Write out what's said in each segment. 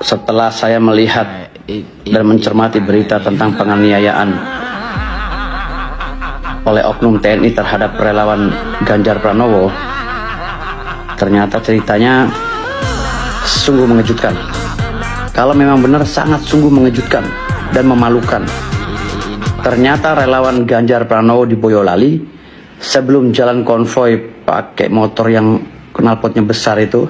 setelah saya melihat dan mencermati berita tentang penganiayaan oleh oknum TNI terhadap relawan Ganjar Pranowo, ternyata ceritanya sungguh mengejutkan. Kalau memang benar, sangat sungguh mengejutkan dan memalukan. Ternyata relawan Ganjar Pranowo di Boyolali sebelum jalan konvoi pakai motor yang knalpotnya besar itu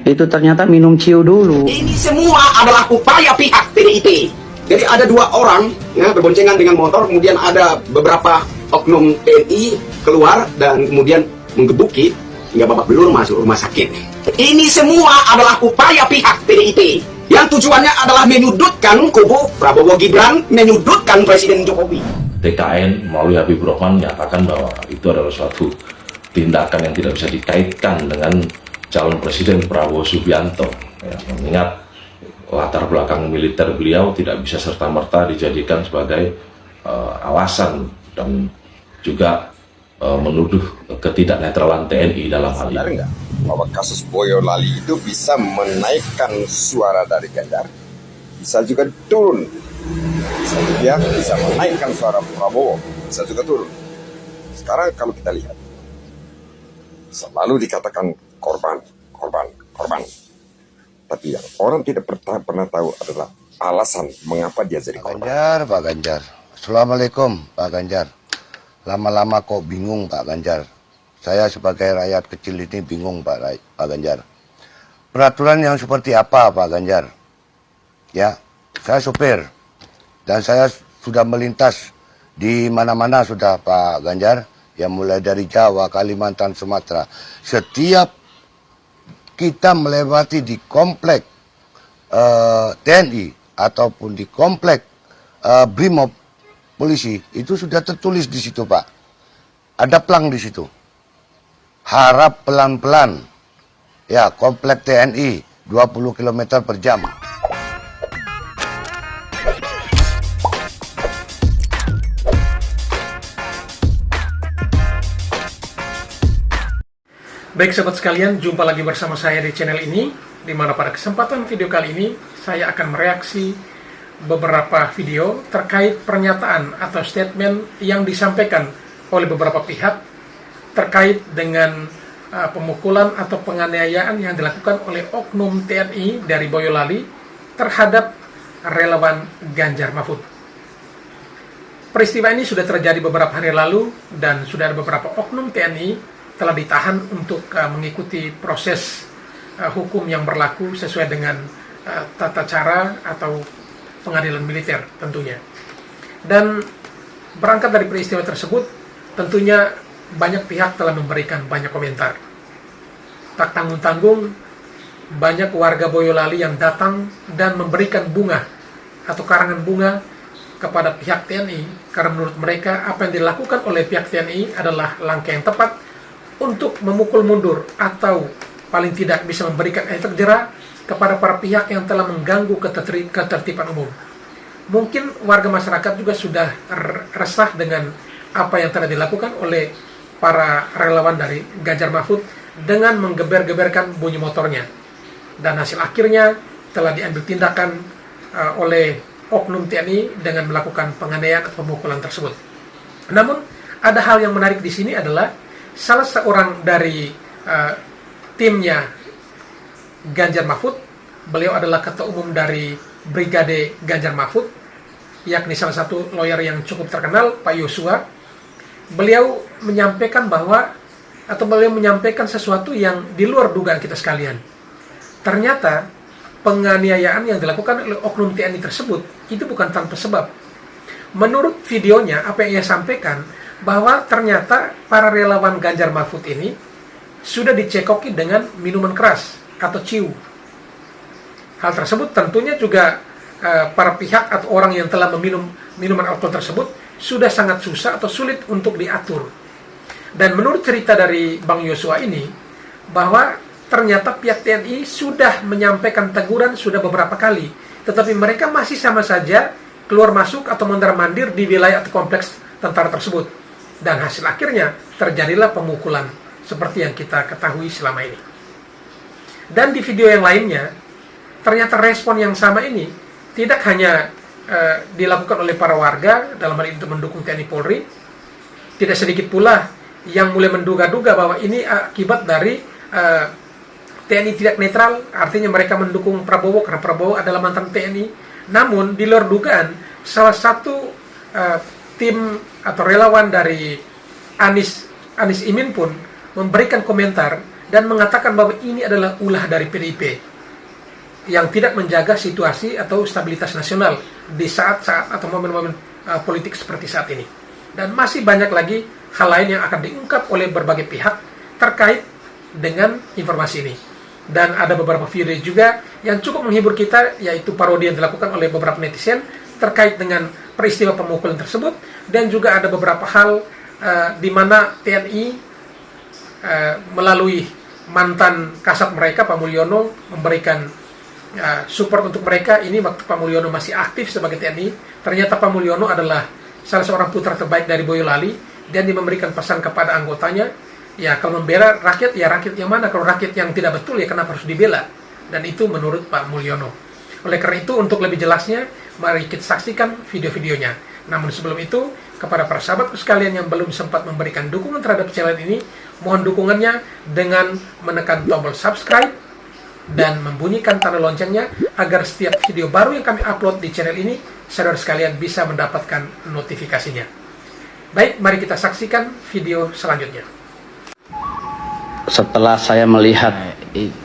ternyata minum ciu dulu. Ini semua adalah upaya pihak PDIP. Jadi ada dua orang ya, berboncengan dengan motor, kemudian ada beberapa oknum TNI keluar dan kemudian menggebuki hingga babak belur masuk rumah sakit. Ini semua adalah upaya pihak PDIP yang tujuannya adalah menyudutkan kubu Prabowo Gibran, menyudutkan Presiden Jokowi. TKN melalui Habibur Rahman menyatakan bahwa itu adalah suatu tindakan yang tidak bisa dikaitkan dengan calon Presiden Prabowo Subianto, ya, mengingat latar belakang militer beliau tidak bisa serta-merta dijadikan sebagai alasan dan juga menuduh ketidaknetralan TNI dalam hal ini. Enggak bahwa kasus Boyolali itu bisa menaikkan suara dari Ganjar, bisa juga turun. Satu pihak bisa menaikkan suara Prabowo, bisa juga turun. Sekarang kalau kita lihat, selalu dikatakan korban. Tapi yang orang tidak pernah tahu adalah alasan mengapa dia jadi korban. Pak Ganjar. Assalamualaikum Pak Ganjar. Lama-lama kok bingung Pak Ganjar. Saya sebagai rakyat kecil ini bingung Pak Ganjar. Peraturan yang seperti apa Pak Ganjar? Ya, saya sopir dan saya sudah melintas di mana-mana sudah Pak Ganjar. Yang mulai dari Jawa, Kalimantan, Sumatera. Setiap kita melewati di komplek TNI ataupun di komplek Brimob polisi, itu sudah tertulis di situ Pak. Ada plang di situ. Harap pelan-pelan. Ya, komplek TNI 20 km per jam. Baik sahabat sekalian, jumpa lagi bersama saya di channel ini, di mana pada kesempatan video kali ini saya akan mereaksi beberapa video terkait pernyataan atau statement yang disampaikan oleh beberapa pihak terkait dengan pemukulan atau penganiayaan yang dilakukan oleh oknum TNI dari Boyolali terhadap relawan Ganjar Mahfud. Peristiwa ini sudah terjadi beberapa hari lalu dan sudah ada beberapa oknum TNI telah ditahan untuk mengikuti proses hukum yang berlaku sesuai dengan tata cara atau pengadilan militer tentunya. Dan berangkat dari peristiwa tersebut, tentunya banyak pihak telah memberikan banyak komentar. Tak tanggung-tanggung, banyak warga Boyolali yang datang dan memberikan bunga atau karangan bunga kepada pihak TNI, karena menurut mereka apa yang dilakukan oleh pihak TNI adalah langkah yang tepat untuk memukul mundur atau paling tidak bisa memberikan efek jera kepada para pihak yang telah mengganggu ketertiban umum. Mungkin warga masyarakat juga sudah resah dengan apa yang telah dilakukan oleh para relawan dari Ganjar Mahfud dengan menggeber-geberkan bunyi motornya. Dan hasil akhirnya telah diambil tindakan oleh oknum TNI dengan melakukan penganiayaan atau pemukulan tersebut. Namun ada hal yang menarik di sini adalah salah seorang dari timnya Ganjar Mahfud, beliau adalah ketua umum dari Brigade Ganjar Mahfud, yakni salah satu lawyer yang cukup terkenal, Pak Yosua. Beliau menyampaikan sesuatu yang di luar dugaan kita sekalian. Ternyata penganiayaan yang dilakukan oleh oknum TNI tersebut itu bukan tanpa sebab. Menurut videonya, apa yang ia sampaikan, bahwa ternyata para relawan Ganjar Mahfud ini sudah dicekoki dengan minuman keras atau ciu. Hal tersebut tentunya juga para pihak atau orang yang telah meminum minuman alkohol tersebut sudah sangat susah atau sulit untuk diatur. Dan menurut cerita dari Bang Yosua ini, bahwa ternyata pihak TNI sudah menyampaikan teguran sudah beberapa kali, tetapi mereka masih sama saja keluar masuk atau mondar-mandir di wilayah atau kompleks tentara tersebut. Dan hasil akhirnya terjadilah pemukulan seperti yang kita ketahui selama ini. Dan di video yang lainnya, ternyata respon yang sama ini tidak hanya dilakukan oleh para warga dalam hal ini untuk mendukung TNI Polri, tidak sedikit pula yang mulai menduga-duga bahwa ini akibat dari TNI tidak netral, artinya mereka mendukung Prabowo karena Prabowo adalah mantan TNI. Namun di luar dugaan, salah satu tim atau relawan dari Anies Imin pun memberikan komentar dan mengatakan bahwa ini adalah ulah dari PDIP yang tidak menjaga situasi atau stabilitas nasional di saat-saat atau momen-momen politik seperti saat ini. Dan masih banyak lagi hal lain yang akan diungkap oleh berbagai pihak terkait dengan informasi ini. Dan ada beberapa video juga yang cukup menghibur kita, yaitu parodi yang dilakukan oleh beberapa netizen terkait dengan peristiwa pemukulan tersebut. Dan juga ada beberapa hal di mana TNI melalui mantan kasat mereka, Pak Mulyono, memberikan support untuk mereka. Ini waktu Pak Mulyono masih aktif sebagai TNI. Ternyata Pak Mulyono adalah salah seorang putra terbaik dari Boyolali, dan dia memberikan pesan kepada anggotanya, ya kalau membela rakyat, ya rakyat yang mana? Kalau rakyat yang tidak betul, ya kenapa harus dibela? Dan itu menurut Pak Mulyono. Oleh karena itu, untuk lebih jelasnya, mari kita saksikan video-videonya. Namun sebelum itu, kepada para sahabatku sekalian yang belum sempat memberikan dukungan terhadap channel ini, mohon dukungannya dengan menekan tombol subscribe dan membunyikan tanda loncengnya agar setiap video baru yang kami upload di channel ini, saudara sekalian bisa mendapatkan notifikasinya. Baik, mari kita saksikan video selanjutnya. Setelah saya melihat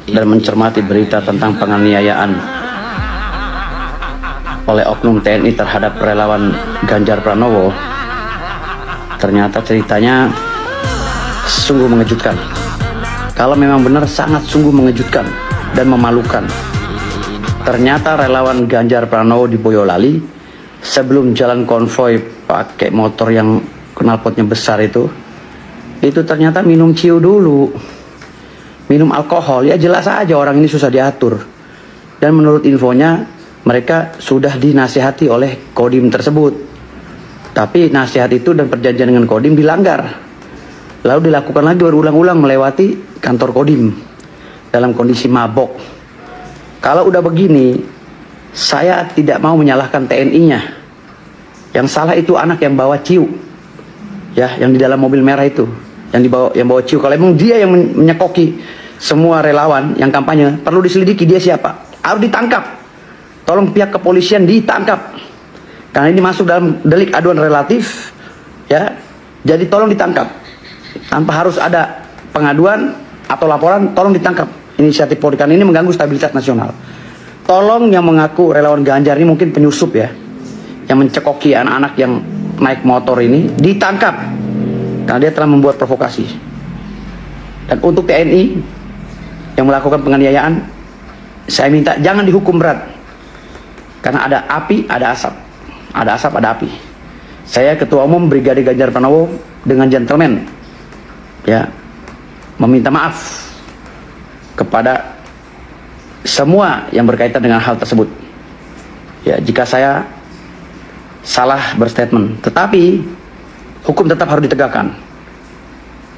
dan mencermati berita tentang penganiayaan oleh oknum TNI terhadap relawan Ganjar Pranowo, ternyata ceritanya sungguh mengejutkan. Kalau memang benar, sangat sungguh mengejutkan dan memalukan. Ternyata relawan Ganjar Pranowo di Boyolali sebelum jalan konvoy pakai motor yang knalpotnya besar itu ternyata minum ciu dulu, minum alkohol. Ya jelas aja orang ini susah diatur. Dan menurut infonya mereka sudah dinasihati oleh Kodim tersebut, tapi nasihat itu dan perjanjian dengan Kodim dilanggar, lalu dilakukan lagi berulang-ulang melewati kantor Kodim dalam kondisi mabok. Kalau udah begini, saya tidak mau menyalahkan TNI-nya. Yang salah itu anak yang bawa ciu, ya, yang di dalam mobil merah itu, yang bawa ciu. Kalau emang dia yang menyekoki semua relawan yang kampanye, perlu diselidiki dia siapa, harus ditangkap. Tolong pihak kepolisian ditangkap, karena ini masuk dalam delik aduan relatif, ya. Jadi tolong ditangkap, tanpa harus ada pengaduan atau laporan. Tolong ditangkap. Inisiatif Polri, karena ini mengganggu stabilitas nasional. Tolong yang mengaku relawan Ganjar ini, mungkin penyusup ya, yang mencekoki anak-anak yang naik motor ini, ditangkap karena dia telah membuat provokasi. Dan untuk TNI yang melakukan penganiayaan, saya minta jangan dihukum berat, karena ada api, ada asap, ada asap, ada api. Saya Ketua Umum Brigade Ganjar Pranowo dengan gentleman, ya, meminta maaf kepada semua yang berkaitan dengan hal tersebut. Ya, jika saya salah berstatement, tetapi hukum tetap harus ditegakkan.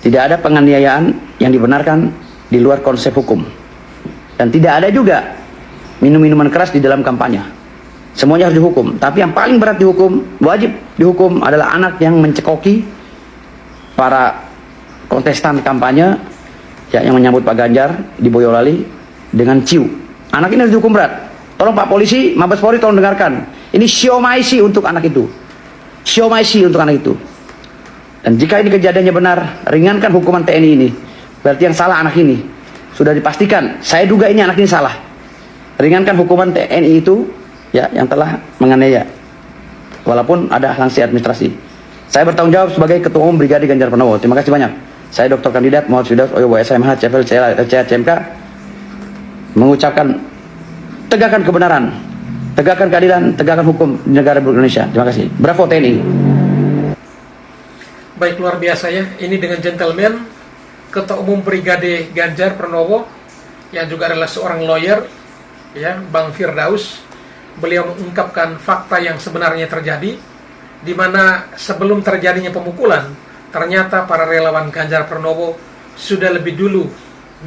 Tidak ada penganiayaan yang dibenarkan di luar konsep hukum, dan tidak ada juga minum-minuman keras di dalam kampanye. Semuanya harus dihukum. Tapi yang paling berat dihukum, wajib dihukum, adalah anak yang mencekoki para kontestan kampanye, ya, yang menyambut Pak Ganjar di Boyolali dengan ciu. Anak ini harus dihukum berat. Tolong Pak Polisi, Mabes Polri, tolong dengarkan. Ini siomaisi untuk anak itu. Siomaisi untuk anak itu. Dan jika ini kejadiannya benar, ringankan hukuman TNI ini. Berarti yang salah anak ini. Sudah dipastikan, saya duga ini anak ini salah. Ringankan hukuman TNI itu, ya, yang telah menganiaya, walaupun ada sanksi administrasi. Saya bertanggung jawab sebagai Ketua Umum Brigade Ganjar Pranowo. Terima kasih banyak. Saya Dr. Kandidat Muhammad Firdaus Oyobo SMH CFL CMK mengucapkan tegakkan kebenaran, tegakkan keadilan, tegakkan hukum di negara Indonesia. Terima kasih. Bravo TNI. Baik, luar biasa ya. Ini dengan gentleman Ketua Umum Brigade Ganjar Pranowo yang juga adalah seorang lawyer, ya, Bang Firdaus. Beliau mengungkapkan fakta yang sebenarnya terjadi, di mana sebelum terjadinya pemukulan, ternyata para relawan Ganjar Pranowo sudah lebih dulu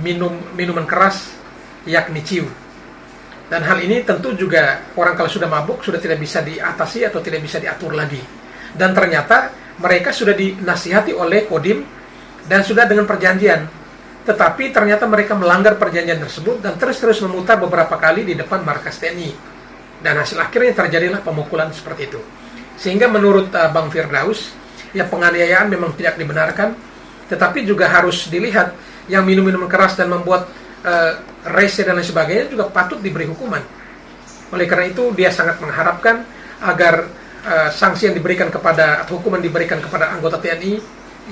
minum minuman keras, yakni ciu. Dan hal ini tentu juga orang kalau sudah mabuk sudah tidak bisa diatasi atau tidak bisa diatur lagi. Dan ternyata mereka sudah dinasihati oleh Kodim dan sudah dengan perjanjian. Tetapi ternyata mereka melanggar perjanjian tersebut dan terus-terus memutar beberapa kali di depan markas TNI. Dan hasil akhirnya terjadilah pemukulan seperti itu. Sehingga menurut Bang Firdaus, ya penganiayaan memang tidak dibenarkan, tetapi juga harus dilihat yang minum-minum keras dan membuat rese dan lain sebagainya juga patut diberi hukuman. Oleh karena itu dia sangat mengharapkan agar sanksi yang diberikan kepada atau hukuman diberikan kepada anggota TNI,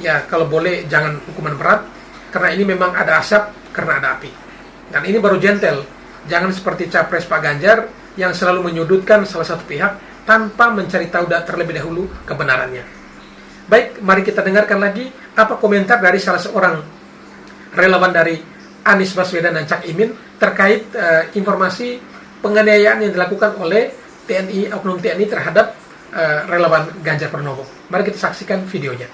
ya kalau boleh jangan hukuman berat, karena ini memang ada asap karena ada api. Dan ini baru gentle, jangan seperti capres Pak Ganjar yang selalu menyudutkan salah satu pihak tanpa mencari tahu terlebih dahulu kebenarannya. Baik, mari kita dengarkan lagi apa komentar dari salah seorang relawan dari Anies Baswedan dan Cak Imin terkait informasi penganiayaan yang dilakukan oleh TNI, oknum TNI terhadap relawan Ganjar Pranowo. Mari kita saksikan videonya.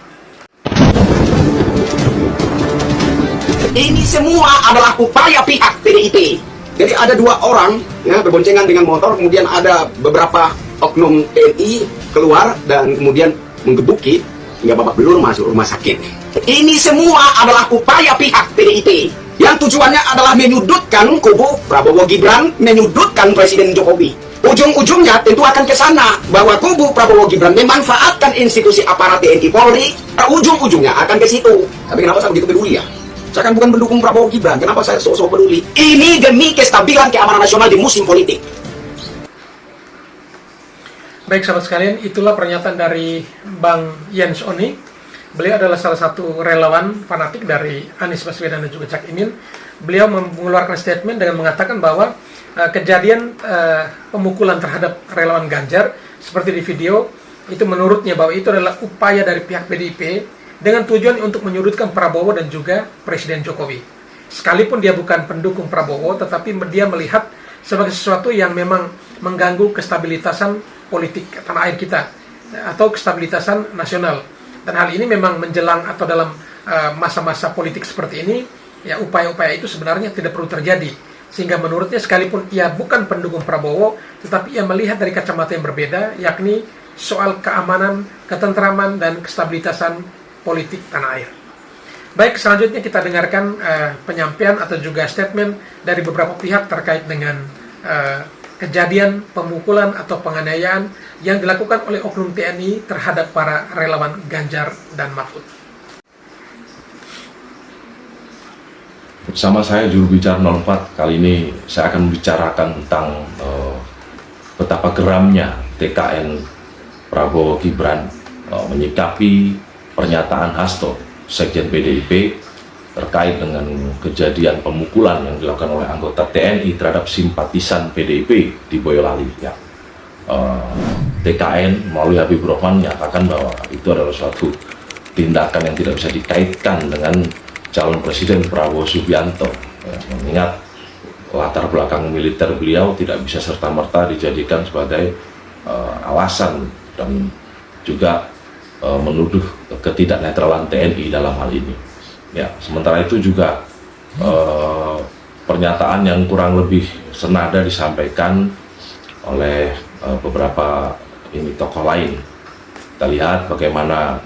Ini semua adalah upaya pihak PDIP. Jadi ada dua orang ya berboncengan dengan motor, kemudian ada beberapa oknum TNI keluar dan kemudian menggebuki hingga babak belur masuk rumah sakit. Ini semua adalah upaya pihak PDIP yang tujuannya adalah menyudutkan kubu Prabowo Gibran, menyudutkan Presiden Jokowi. Ujung-ujungnya tentu akan ke sana bahwa kubu Prabowo Gibran memanfaatkan institusi aparat TNI Polri. Ujung-ujungnya akan ke situ. Tapi kenapa saya begitu peduli ya? Saya kan bukan pendukung Prabowo Gibran. Kenapa saya sok-sok peduli? Ini demi kestabilan keamanan nasional di musim politik. Baik sahabat sekalian, itulah pernyataan dari Bang Jens Oni. Beliau adalah salah satu relawan fanatik dari Anies Baswedan dan juga Cak Imin. Beliau mengeluarkan statement dengan mengatakan bahwa kejadian pemukulan terhadap relawan Ganjar seperti di video itu menurutnya bahwa itu adalah upaya dari pihak PDIP dengan tujuan untuk menyudutkan Prabowo dan juga Presiden Jokowi. Sekalipun dia bukan pendukung Prabowo, tetapi dia melihat sebagai sesuatu yang memang mengganggu kestabilitasan politik tanah air kita atau kestabilitasan nasional. Dan hal ini memang menjelang atau dalam masa-masa politik seperti ini, ya upaya-upaya itu sebenarnya tidak perlu terjadi. Sehingga menurutnya sekalipun ia bukan pendukung Prabowo, tetapi ia melihat dari kacamata yang berbeda, yakni soal keamanan, ketentraman, dan kestabilitasan politik tanah air. Baik, selanjutnya kita dengarkan penyampaian atau juga statement dari beberapa pihak terkait dengan kejadian pemukulan atau penganiayaan yang dilakukan oleh oknum TNI terhadap para relawan Ganjar dan Mahfud. Bersama saya juru bicara 04, kali ini saya akan membicarakan tentang betapa geramnya TKN Prabowo Gibran menyikapi pernyataan Hasto, Sekjen PDIP, terkait dengan kejadian pemukulan yang dilakukan oleh anggota TNI terhadap simpatisan PDIP di Boyolali. Ya. TKN melalui Habibur Rahman menyatakan bahwa itu adalah suatu tindakan yang tidak bisa dikaitkan dengan calon Presiden Prabowo Subianto. Ya, mengingat latar belakang militer beliau tidak bisa serta-merta dijadikan sebagai alasan dan juga menuduh ketidaknetralan TNI dalam hal ini. Ya, sementara itu juga pernyataan yang kurang lebih senada disampaikan oleh beberapa tokoh lain. Kita lihat bagaimana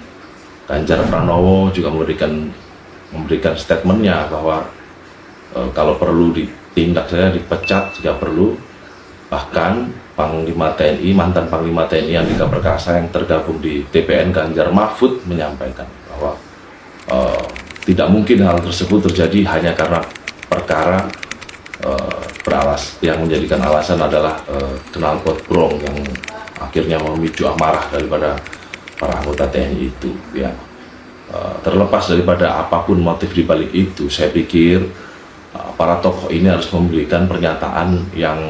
Ganjar Pranowo juga memberikan statementnya bahwa kalau perlu ditindak saya dipecat jika perlu. Bahkan Panglima TNI, mantan Panglima TNI Andika Perkasa yang tergabung di TPN Ganjar Mahfud menyampaikan bahwa tidak mungkin hal tersebut terjadi hanya karena perkara yang menjadikan alasan adalah knalpot brong yang akhirnya memicu amarah daripada para anggota TNI itu. Ya, terlepas daripada apapun motif dibalik itu, saya pikir para tokoh ini harus memberikan pernyataan yang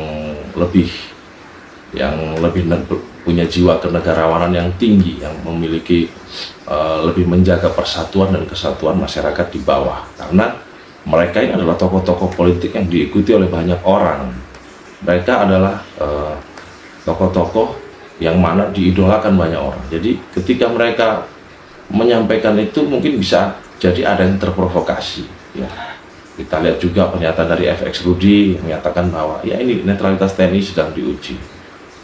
lebih punya jiwa kenegarawanan yang tinggi, yang memiliki lebih menjaga persatuan dan kesatuan masyarakat di bawah, karena mereka ini adalah tokoh-tokoh politik yang diikuti oleh banyak orang. Mereka adalah tokoh-tokoh yang mana diidolakan banyak orang. Jadi ketika mereka menyampaikan itu mungkin bisa jadi ada yang terprovokasi, ya. Kita lihat juga pernyataan dari FX Rudi yang menyatakan bahwa ya ini netralitas TNI sedang diuji.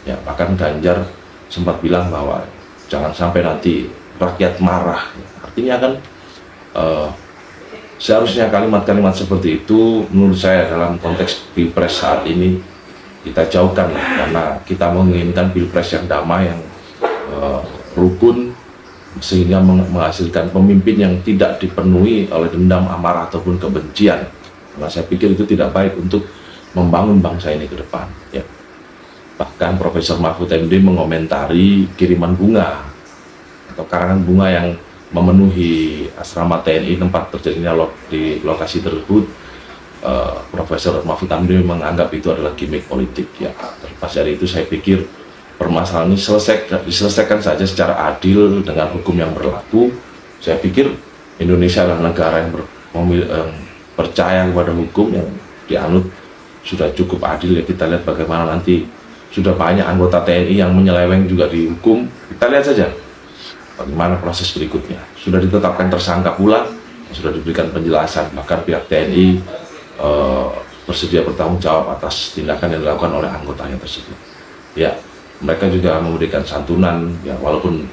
Ya, bahkan Ganjar sempat bilang bahwa jangan sampai nanti rakyat marah. Artinya kan seharusnya kalimat-kalimat seperti itu menurut saya dalam konteks Pilpres saat ini kita jauhkan, karena kita menginginkan Pilpres yang damai, yang rukun, sehingga menghasilkan pemimpin yang tidak dipenuhi oleh dendam, amarah ataupun kebencian. Karena saya pikir itu tidak baik untuk membangun bangsa ini ke depan. Ya. Bahkan Profesor Mahfud MD mengomentari kiriman bunga atau karangan bunga yang memenuhi asrama TNI tempat terjadinya di lokasi tersebut. Profesor Mahfud MD menganggap itu adalah gimmick politik. Ya. Terlepas dari itu, saya pikir permasalahan ini diselesaikan saja secara adil dengan hukum yang berlaku. Saya pikir Indonesia adalah negara yang percaya kepada hukum, yang dianut sudah cukup adil. Ya, kita lihat bagaimana nanti sudah banyak anggota TNI yang menyeleweng juga dihukum. Kita lihat saja bagaimana proses berikutnya. Sudah ditetapkan tersangka pula, sudah diberikan penjelasan, bahkan pihak TNI bersedia bertanggung jawab atas tindakan yang dilakukan oleh anggotanya tersebut. Ya, mereka juga memberikan santunan, ya, walaupun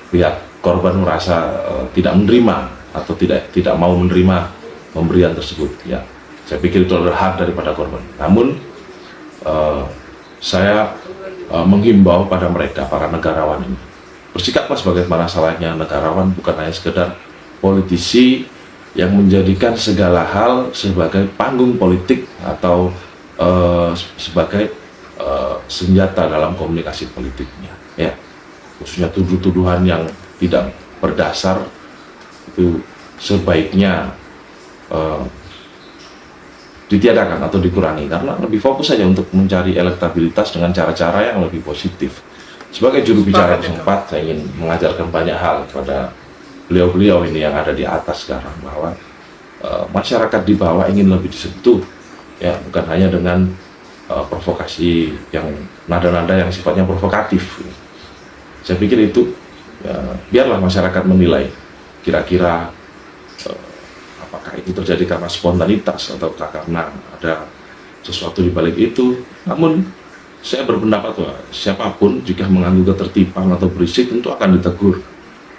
pihak korban merasa tidak menerima atau tidak mau menerima pemberian tersebut. Ya, saya pikir itu adalah hak daripada korban. Namun saya menghimbau pada mereka, para negarawan ini, bersikaplah sebagaimana salahnya negarawan, bukan hanya sekedar politisi yang menjadikan segala hal sebagai panggung politik atau sebagai senjata dalam komunikasi politiknya. Ya, khususnya tuduhan yang tidak berdasar itu sebaiknya ditiadakan atau dikurangi, karena lebih fokus saja untuk mencari elektabilitas dengan cara-cara yang lebih positif. Sebagai juru bicara 04, saya ingin mengajarkan banyak hal kepada beliau-beliau ini yang ada di atas sekarang, bahwa masyarakat di bawah ingin lebih disentuh, ya, bukan hanya dengan provokasi yang nada-nada yang sifatnya provokatif. Saya pikir itu ya, biarlah masyarakat menilai kira-kira apakah itu terjadi karena spontanitas atau karena ada sesuatu di balik itu. Namun saya berpendapat bahwa siapapun jika mengganggu ketertiban atau berisik tentu akan ditegur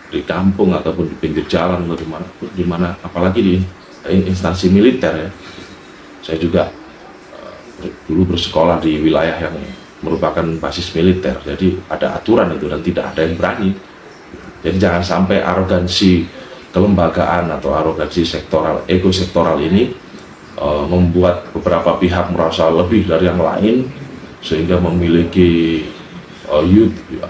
di kampung ataupun di pinggir jalan atau di mana, apalagi di instansi militer. Ya, saya juga dulu bersekolah di wilayah yang merupakan basis militer, jadi ada aturan itu dan tidak ada yang berani. Jadi jangan sampai arogansi kelembagaan atau arogansi sektoral, ego sektoral ini membuat beberapa pihak merasa lebih dari yang lain sehingga memiliki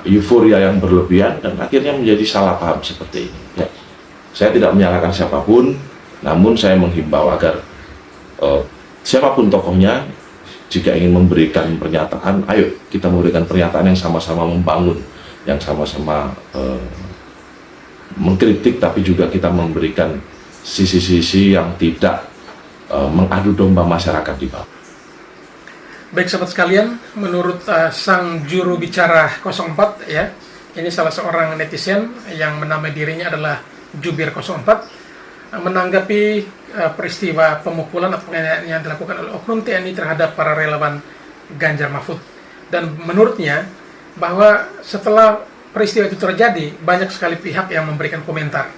euforia yang berlebihan dan akhirnya menjadi salah paham seperti ini. Ya. Saya tidak menyalahkan siapapun, namun saya menghimbau agar siapapun tokohnya, jika ingin memberikan pernyataan, ayo kita memberikan pernyataan yang sama-sama membangun, yang sama-sama mengkritik, tapi juga kita memberikan sisi-sisi yang tidak mengadu domba masyarakat di bawah. Baik sahabat sekalian, menurut sang juru bicara 04, ya, ini salah seorang netizen yang menamai dirinya adalah Jubir 04, menanggapi peristiwa pemukulan atau penganiayaan yang dilakukan oleh oknum TNI terhadap para relawan Ganjar Mahfud. Dan menurutnya bahwa setelah peristiwa itu terjadi, banyak sekali pihak yang memberikan komentar.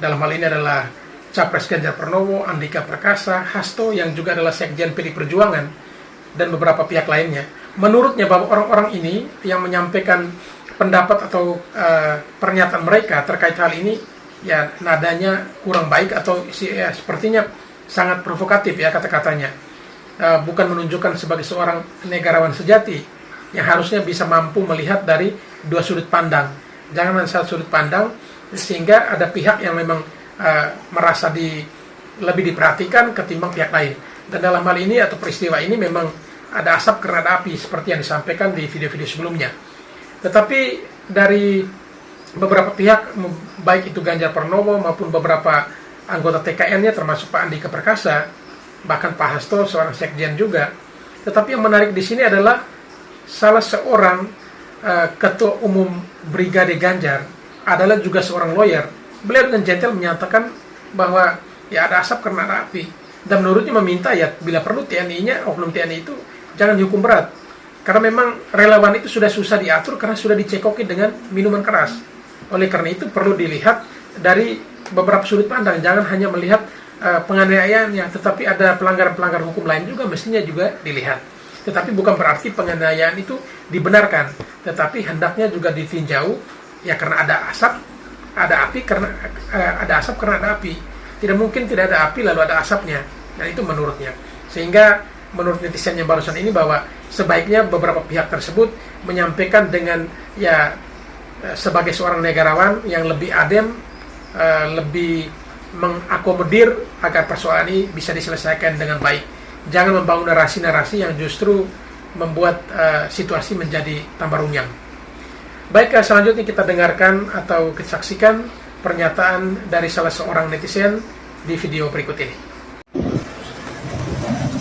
Dalam hal ini adalah Capres Ganjar Pranowo, Andika Perkasa, Hasto yang juga adalah Sekjen PD Perjuangan, dan beberapa pihak lainnya. Menurutnya bahwa orang-orang ini yang menyampaikan pendapat atau pernyataan mereka terkait hal ini, ya nadanya kurang baik atau ya, sepertinya sangat provokatif, ya kata-katanya. Bukan menunjukkan sebagai seorang negarawan sejati yang harusnya bisa mampu melihat dari dua sudut pandang. Jangan hanya satu sudut pandang, sehingga ada pihak yang memang merasa lebih diperhatikan ketimbang pihak lain. Dan dalam hal ini atau peristiwa ini memang ada asap karena ada api seperti yang disampaikan di video-video sebelumnya. Tetapi dari beberapa pihak, baik itu Ganjar Pranowo maupun beberapa anggota TKN-nya termasuk Pak Andika Perkasa, bahkan Pak Hasto seorang sekjen juga. Tetapi yang menarik di sini adalah salah seorang ketua umum Brigade Ganjar adalah juga seorang lawyer. Beliau dengan gentle menyatakan bahwa ya ada asap karena ada api. Dan menurutnya meminta ya bila perlu TNI-nya, oknum TNI itu jangan dihukum berat. Karena memang relawan itu sudah susah diatur karena sudah dicekoki dengan minuman keras. Oleh karena itu perlu dilihat dari beberapa sudut pandang, jangan hanya melihat penganiayaannya, tetapi ada pelanggaran-pelanggaran hukum lain juga mestinya juga dilihat. Tetapi bukan berarti penganiayaan itu dibenarkan, tetapi hendaknya juga ditinjau ya karena ada asap, ada api karena ada asap karena ada api. Tidak mungkin tidak ada api lalu ada asapnya. Dan itu menurutnya. Sehingga menurut netizen yang barusan ini bahwa sebaiknya beberapa pihak tersebut menyampaikan dengan ya sebagai seorang negarawan yang lebih adem, lebih mengakomodir agar persoalan ini bisa diselesaikan dengan baik. Jangan membangun narasi-narasi yang justru membuat situasi menjadi tambah runyam. Baik, selanjutnya kita dengarkan atau kita saksikan pernyataan dari salah seorang netizen di video berikut ini.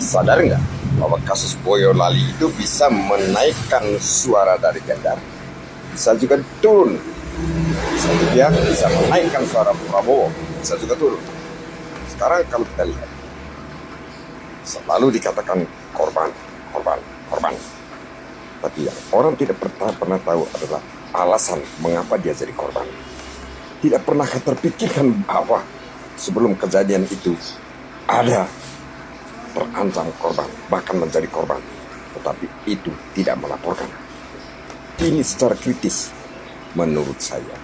Sadar nggak bahwa kasus Boyolali itu bisa menaikkan suara dari Ganjar, bisa juga turun. Satu pihak bisa menaikkan suara Prabowo, bisa juga turun. Sekarang kalau kita lihat, selalu dikatakan korban. Tapi yang orang tidak pernah tahu adalah alasan mengapa dia jadi korban. Tidak pernah terpikirkan bahwa sebelum kejadian itu ada terancam korban, bahkan menjadi korban. Tetapi itu tidak melaporkan. Ini secara kritis menurut saya.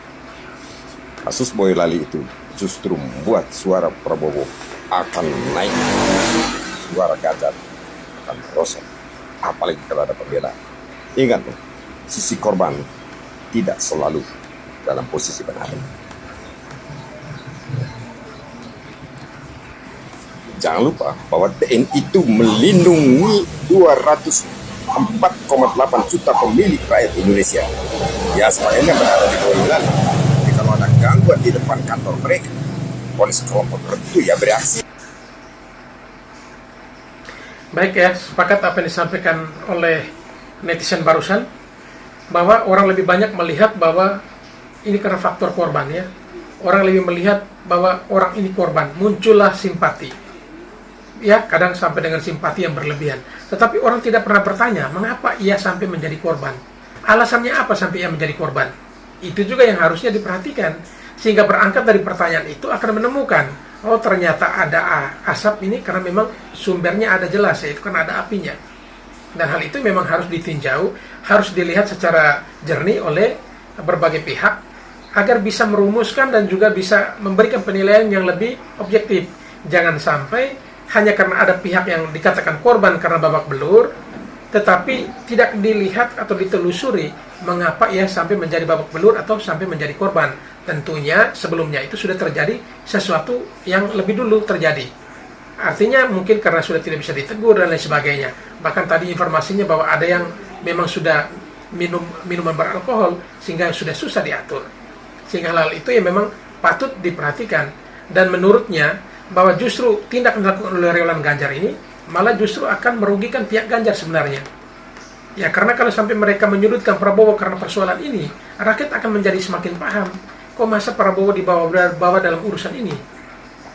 Kasus Boyolali itu justru membuat suara Prabowo akan naik, suara Ganjar akan merosot, apalagi kalau ada pembela. Ingat, sisi korban tidak selalu dalam posisi benar. Jangan lupa bahwa TNI itu melindungi 204,8 juta pemilih rakyat Indonesia. Ya, sebagiannya berada di Boyolali. Jadi kalau ada gangguan di depan kantor mereka, polis kelompok tertentu ya bereaksi. Baik ya, sepakat apa yang disampaikan oleh netizen barusan, bahwa orang lebih banyak melihat bahwa ini karena faktor korban ya. Orang lebih melihat bahwa orang ini korban, muncullah simpati. Ya, kadang sampai dengan simpati yang berlebihan. Tetapi orang tidak pernah bertanya, mengapa ia sampai menjadi korban? Alasannya apa sampai ia menjadi korban? Itu juga yang harusnya diperhatikan. Sehingga berangkat dari pertanyaan itu akan menemukan, oh ternyata ada asap ini karena memang sumbernya ada jelas, yaitu karena ada apinya. Dan hal itu memang harus ditinjau, harus dilihat secara jernih oleh berbagai pihak, agar bisa merumuskan dan juga bisa memberikan penilaian yang lebih objektif. Jangan sampai hanya karena ada pihak yang dikatakan korban karena babak belur, tetapi tidak dilihat atau ditelusuri mengapa ia sampai menjadi babak belur atau sampai menjadi korban. Tentunya sebelumnya itu sudah terjadi sesuatu yang lebih dulu terjadi. Artinya mungkin karena sudah tidak bisa ditegur dan lain sebagainya. Bahkan tadi informasinya bahwa ada yang memang sudah minum minuman beralkohol sehingga sudah susah diatur. Sehingga hal itu yang memang patut diperhatikan. Dan menurutnya bahwa justru tindak yang dilakukan oleh relawan Ganjar ini malah justru akan merugikan pihak Ganjar sebenarnya. Ya, karena kalau sampai mereka menyudutkan Prabowo karena persoalan ini, rakyat akan menjadi semakin paham. Kok masa Prabowo dibawa dalam urusan ini?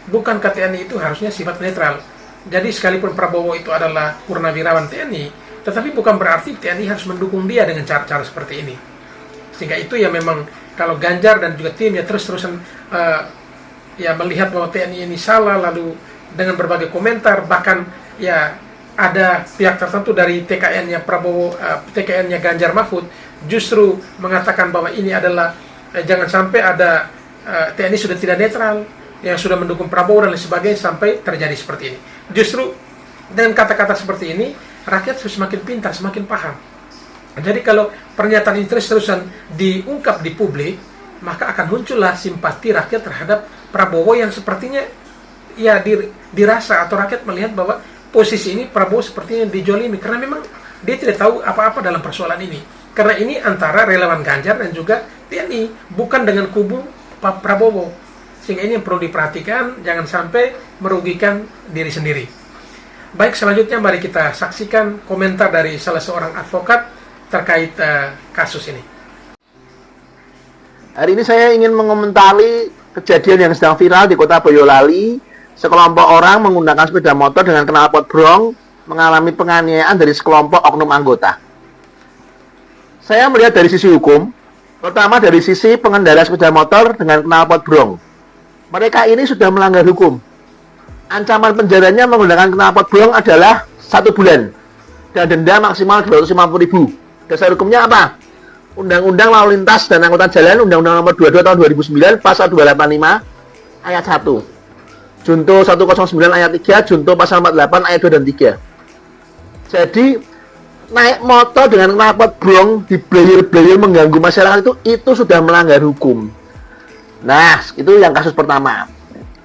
Bukan TNI itu harusnya sifat netral. Jadi sekalipun Prabowo itu adalah purnawirawan TNI, tetapi bukan berarti TNI harus mendukung dia dengan cara-cara seperti ini. Sehingga itu ya memang kalau Ganjar dan juga tim ya terus-terusan ya melihat bahwa TNI ini salah, lalu dengan berbagai komentar, bahkan ya ada pihak tertentu dari TKN-nya Prabowo, TKN-nya Ganjar Mahfud justru mengatakan bahwa ini adalah jangan sampai ada TNI sudah tidak netral, yang sudah mendukung Prabowo dan lain sebagainya sampai terjadi seperti ini. Justru dengan kata-kata seperti ini rakyat semakin pintar, semakin paham. Jadi kalau pernyataan ini terus-terusan diungkap di publik, maka akan muncullah simpati rakyat terhadap Prabowo yang sepertinya ya dirasa atau rakyat melihat bahwa posisi ini Prabowo sepertinya dijolimi karena memang dia tidak tahu apa-apa dalam persoalan ini. Karena ini antara relawan Ganjar dan juga TNI, bukan dengan kubu Pak Prabowo. Sehingga ini yang perlu diperhatikan, jangan sampai merugikan diri sendiri. Baik, selanjutnya mari kita saksikan komentar dari salah seorang advokat terkait kasus ini. Hari ini saya ingin mengomentari kejadian yang sedang viral di kota Boyolali, sekelompok orang menggunakan sepeda motor dengan knalpot brong mengalami penganiayaan dari sekelompok oknum anggota. Saya melihat dari sisi hukum, terutama dari sisi pengendara sepeda motor dengan knalpot brong. Mereka ini sudah melanggar hukum. Ancaman penjaranya menggunakan knalpot brong adalah 1 bulan dan denda maksimal 250.000. Dasar hukumnya apa? Undang-Undang Lalu Lintas dan Angkutan Jalan, Undang-Undang Nomor 22 Tahun 2009, Pasal 285 ayat 1. Junto 109 ayat 3, Junto Pasal 48 ayat 2 dan 3. Jadi naik motor dengan knalpot brong di blayur-blayur mengganggu masyarakat itu sudah melanggar hukum. Nah, itu yang kasus pertama.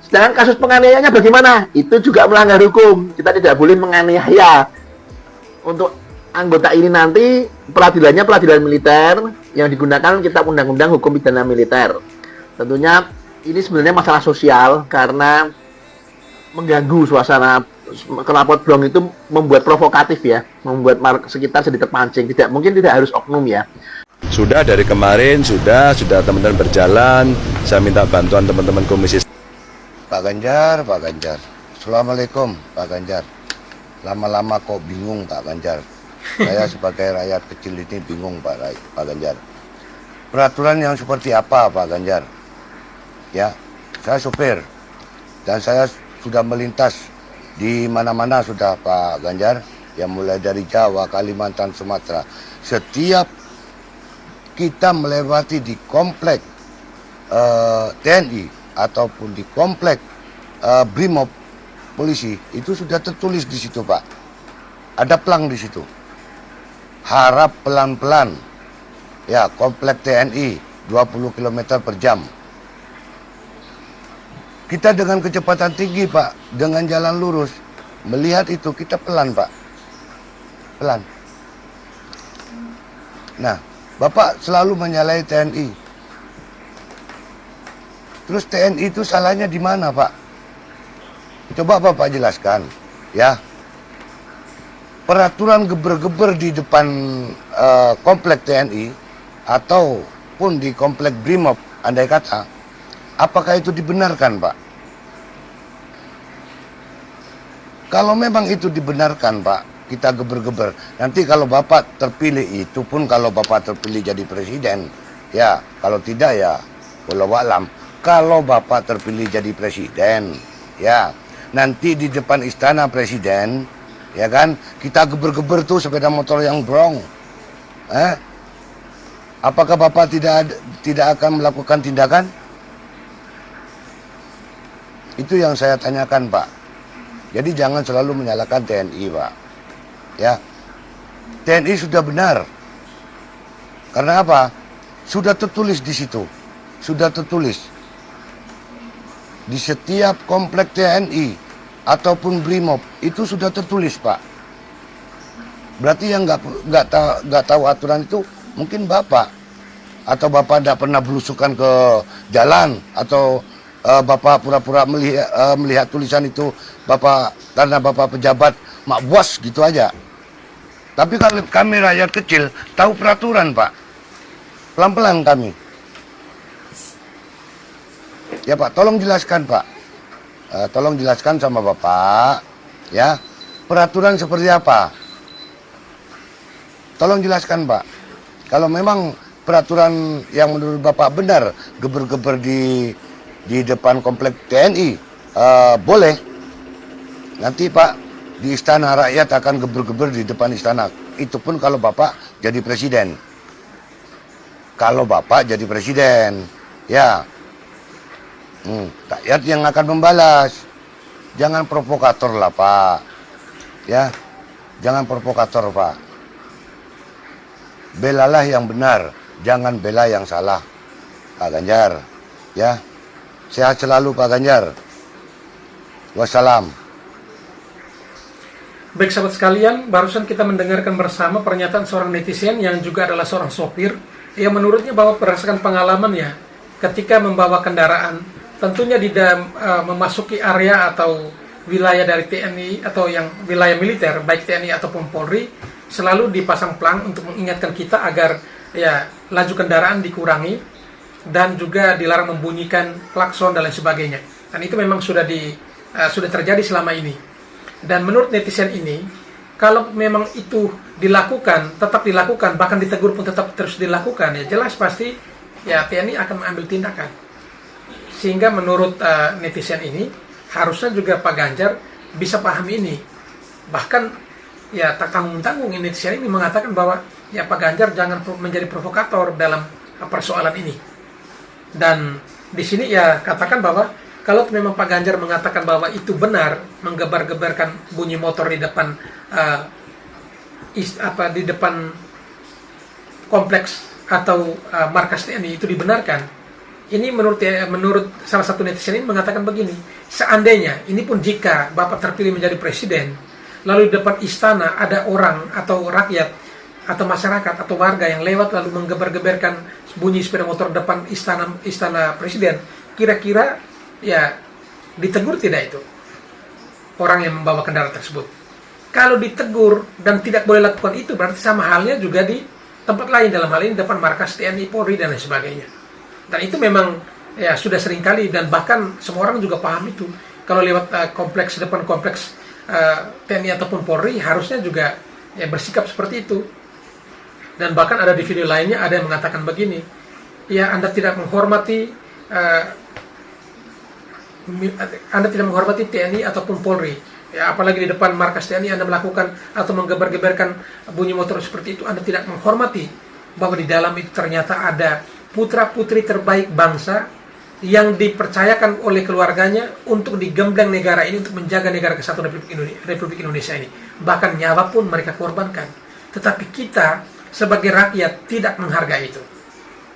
Sedangkan kasus penganiayaannya bagaimana? Itu juga melanggar hukum. Kita tidak boleh menganiaya. Untuk anggota ini nanti peradilannya peradilan militer yang digunakan kitab undang-undang hukum pidana militer. Tentunya ini sebenarnya masalah sosial karena mengganggu suasana. Knalpot brong itu membuat provokatif ya, membuat sekitar jadi terpancing. Mungkin tidak harus oknum ya. Sudah dari kemarin, sudah teman-teman berjalan. Saya minta bantuan teman-teman komisi. Pak Ganjar. Assalamualaikum Pak Ganjar. Lama-lama kok bingung Pak Ganjar. Saya sebagai rakyat kecil ini bingung Pak Ganjar. Peraturan yang seperti apa Pak Ganjar? Ya, saya supir dan saya sudah melintas di mana-mana sudah Pak Ganjar. Yang mulai dari Jawa, Kalimantan, Sumatera. Setiap kita melewati di komplek TNI ataupun di komplek Brimob polisi itu sudah tertulis di situ Pak. Ada pelang di situ. Harap pelan-pelan. Ya, komplek TNI 20 km per jam. Kita dengan kecepatan tinggi Pak, dengan jalan lurus. Melihat itu kita pelan Pak. Pelan. Nah, Bapak selalu menyalahi TNI. Terus TNI itu salahnya di mana Pak? Coba Bapak jelaskan, ya. Peraturan geber-geber di depan komplek TNI ataupun di komplek Brimob, andai kata, apakah itu dibenarkan Pak? Kalau memang itu dibenarkan Pak, kita geber-geber. Nanti kalau Bapak terpilih, itu pun kalau Bapak terpilih jadi presiden, ya. Kalau tidak ya, wallahu a'lam. Kalau Bapak terpilih jadi presiden, ya, nanti di depan istana presiden, ya kan, kita geber-geber tuh sepeda motor yang brong. Apakah Bapak tidak akan melakukan tindakan? Itu yang saya tanyakan Pak. Jadi jangan selalu menyalahkan TNI Pak. Ya, TNI sudah benar. Karena apa? Sudah tertulis di situ. Sudah tertulis. Di setiap komplek TNI ataupun Brimob itu sudah tertulis Pak. Berarti yang nggak tahu aturan itu mungkin Bapak, atau Bapak tidak pernah belusukan ke jalan, atau Bapak pura-pura melihat tulisan itu Bapak karena Bapak pejabat mak bos gitu aja. Tapi kalau kami rakyat kecil tahu peraturan Pak. Pelan-pelan kami. Ya Pak, tolong jelaskan Pak. Tolong jelaskan sama Bapak, ya, peraturan seperti apa. Tolong jelaskan Pak. Kalau memang peraturan yang menurut Bapak benar, geber-geber di depan komplek TNI, boleh. Nanti Pak, di istana rakyat akan geber-geber di depan istana. Itu pun kalau Bapak jadi presiden. Kalau Bapak jadi presiden, ya. Rakyat yang akan membalas. Jangan provokator lah Pak. Ya, jangan provokator Pak. Belalah yang benar, jangan bela yang salah. Pak Ganjar, ya. Sehat selalu Pak Ganjar. Wassalam. Baik sahabat sekalian, barusan kita mendengarkan bersama pernyataan seorang netizen yang juga adalah seorang sopir yang menurutnya bahwa berdasarkan pengalamannya ketika membawa kendaraan, tentunya di dalam memasuki area atau wilayah dari TNI atau yang wilayah militer, baik TNI ataupun Polri, selalu dipasang pelang untuk mengingatkan kita agar ya laju kendaraan dikurangi dan juga dilarang membunyikan klakson dan lain sebagainya. Dan itu memang sudah sudah terjadi selama ini. Dan menurut netizen ini, kalau memang itu dilakukan, tetap dilakukan, bahkan ditegur pun tetap terus dilakukan, ya jelas pasti ya TNI akan mengambil tindakan. Sehingga menurut netizen ini, harusnya juga Pak Ganjar bisa paham ini. Bahkan ya tak tanggung-tanggung netizen ini mengatakan bahwa ya Pak Ganjar jangan menjadi provokator dalam persoalan ini. Dan di sini ya katakan bahwa kalau memang Pak Ganjar mengatakan bahwa itu benar, menggebar-gebarkan bunyi motor di depan di depan kompleks atau markas TNI itu dibenarkan. Ini menurut salah satu netizen ini mengatakan begini, seandainya ini pun jika Bapak terpilih menjadi presiden, lalu di depan istana ada orang atau rakyat atau masyarakat atau warga yang lewat lalu menggebar-gebarkan bunyi sepeda motor depan istana presiden, kira-kira ya ditegur tidak itu orang yang membawa kendaraan tersebut? Kalau ditegur dan tidak boleh lakukan itu, berarti sama halnya juga di tempat lain, dalam hal ini depan markas TNI, Polri dan lain sebagainya. Dan itu memang ya sudah sering kali, dan bahkan semua orang juga paham itu. Kalau lewat depan kompleks TNI ataupun Polri, harusnya juga ya bersikap seperti itu. Dan bahkan ada di video lainnya ada yang mengatakan begini, ya Anda tidak menghormati TNI ataupun Polri, ya apalagi di depan markas TNI Anda melakukan atau menggebar-gebarkan bunyi motor seperti itu, Anda tidak menghormati bahwa di dalam itu ternyata ada putra-putri terbaik bangsa yang dipercayakan oleh keluarganya untuk digembleng negara ini, untuk menjaga negara kesatuan Republik Indonesia ini. Bahkan nyawa pun mereka korbankan. Tetapi kita sebagai rakyat tidak menghargai itu.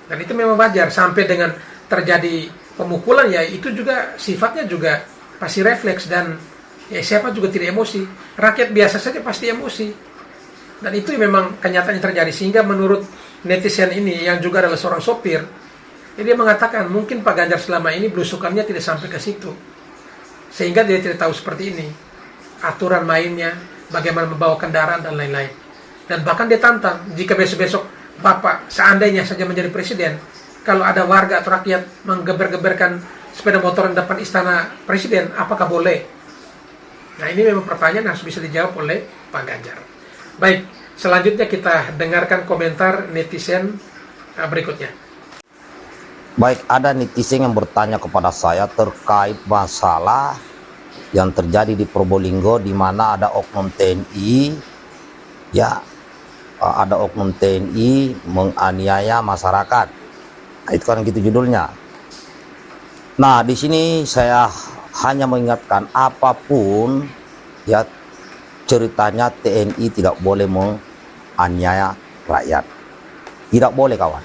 Dan itu memang wajar, sampai dengan terjadi pemukulan, ya itu juga sifatnya juga pasti refleks, dan ya siapa juga tidak emosi. Rakyat biasa saja pasti emosi, dan itu memang kenyataan yang terjadi. Sehingga menurut netizen ini yang juga adalah seorang sopir, dia mengatakan mungkin Pak Ganjar selama ini belusukannya tidak sampai ke situ, sehingga dia tidak tahu seperti ini aturan mainnya, bagaimana membawa kendaraan dan lain-lain. Dan bahkan dia tantang, jika besok-besok Bapak seandainya saja menjadi presiden, kalau ada warga atau rakyat menggeber-geberkan sepeda motor di depan istana presiden, apakah boleh? Nah, ini memang pertanyaan yang harus bisa dijawab oleh Pak Ganjar. Baik, selanjutnya kita dengarkan komentar netizen berikutnya. Baik, ada netizen yang bertanya kepada saya terkait masalah yang terjadi di Probolinggo, di mana ada oknum TNI, ya ada oknum TNI menganiaya masyarakat. Nah, itu kan gitu judulnya. Nah, di sini saya hanya mengingatkan, apapun ya ceritanya, TNI tidak boleh menganiaya rakyat. Tidak boleh, kawan.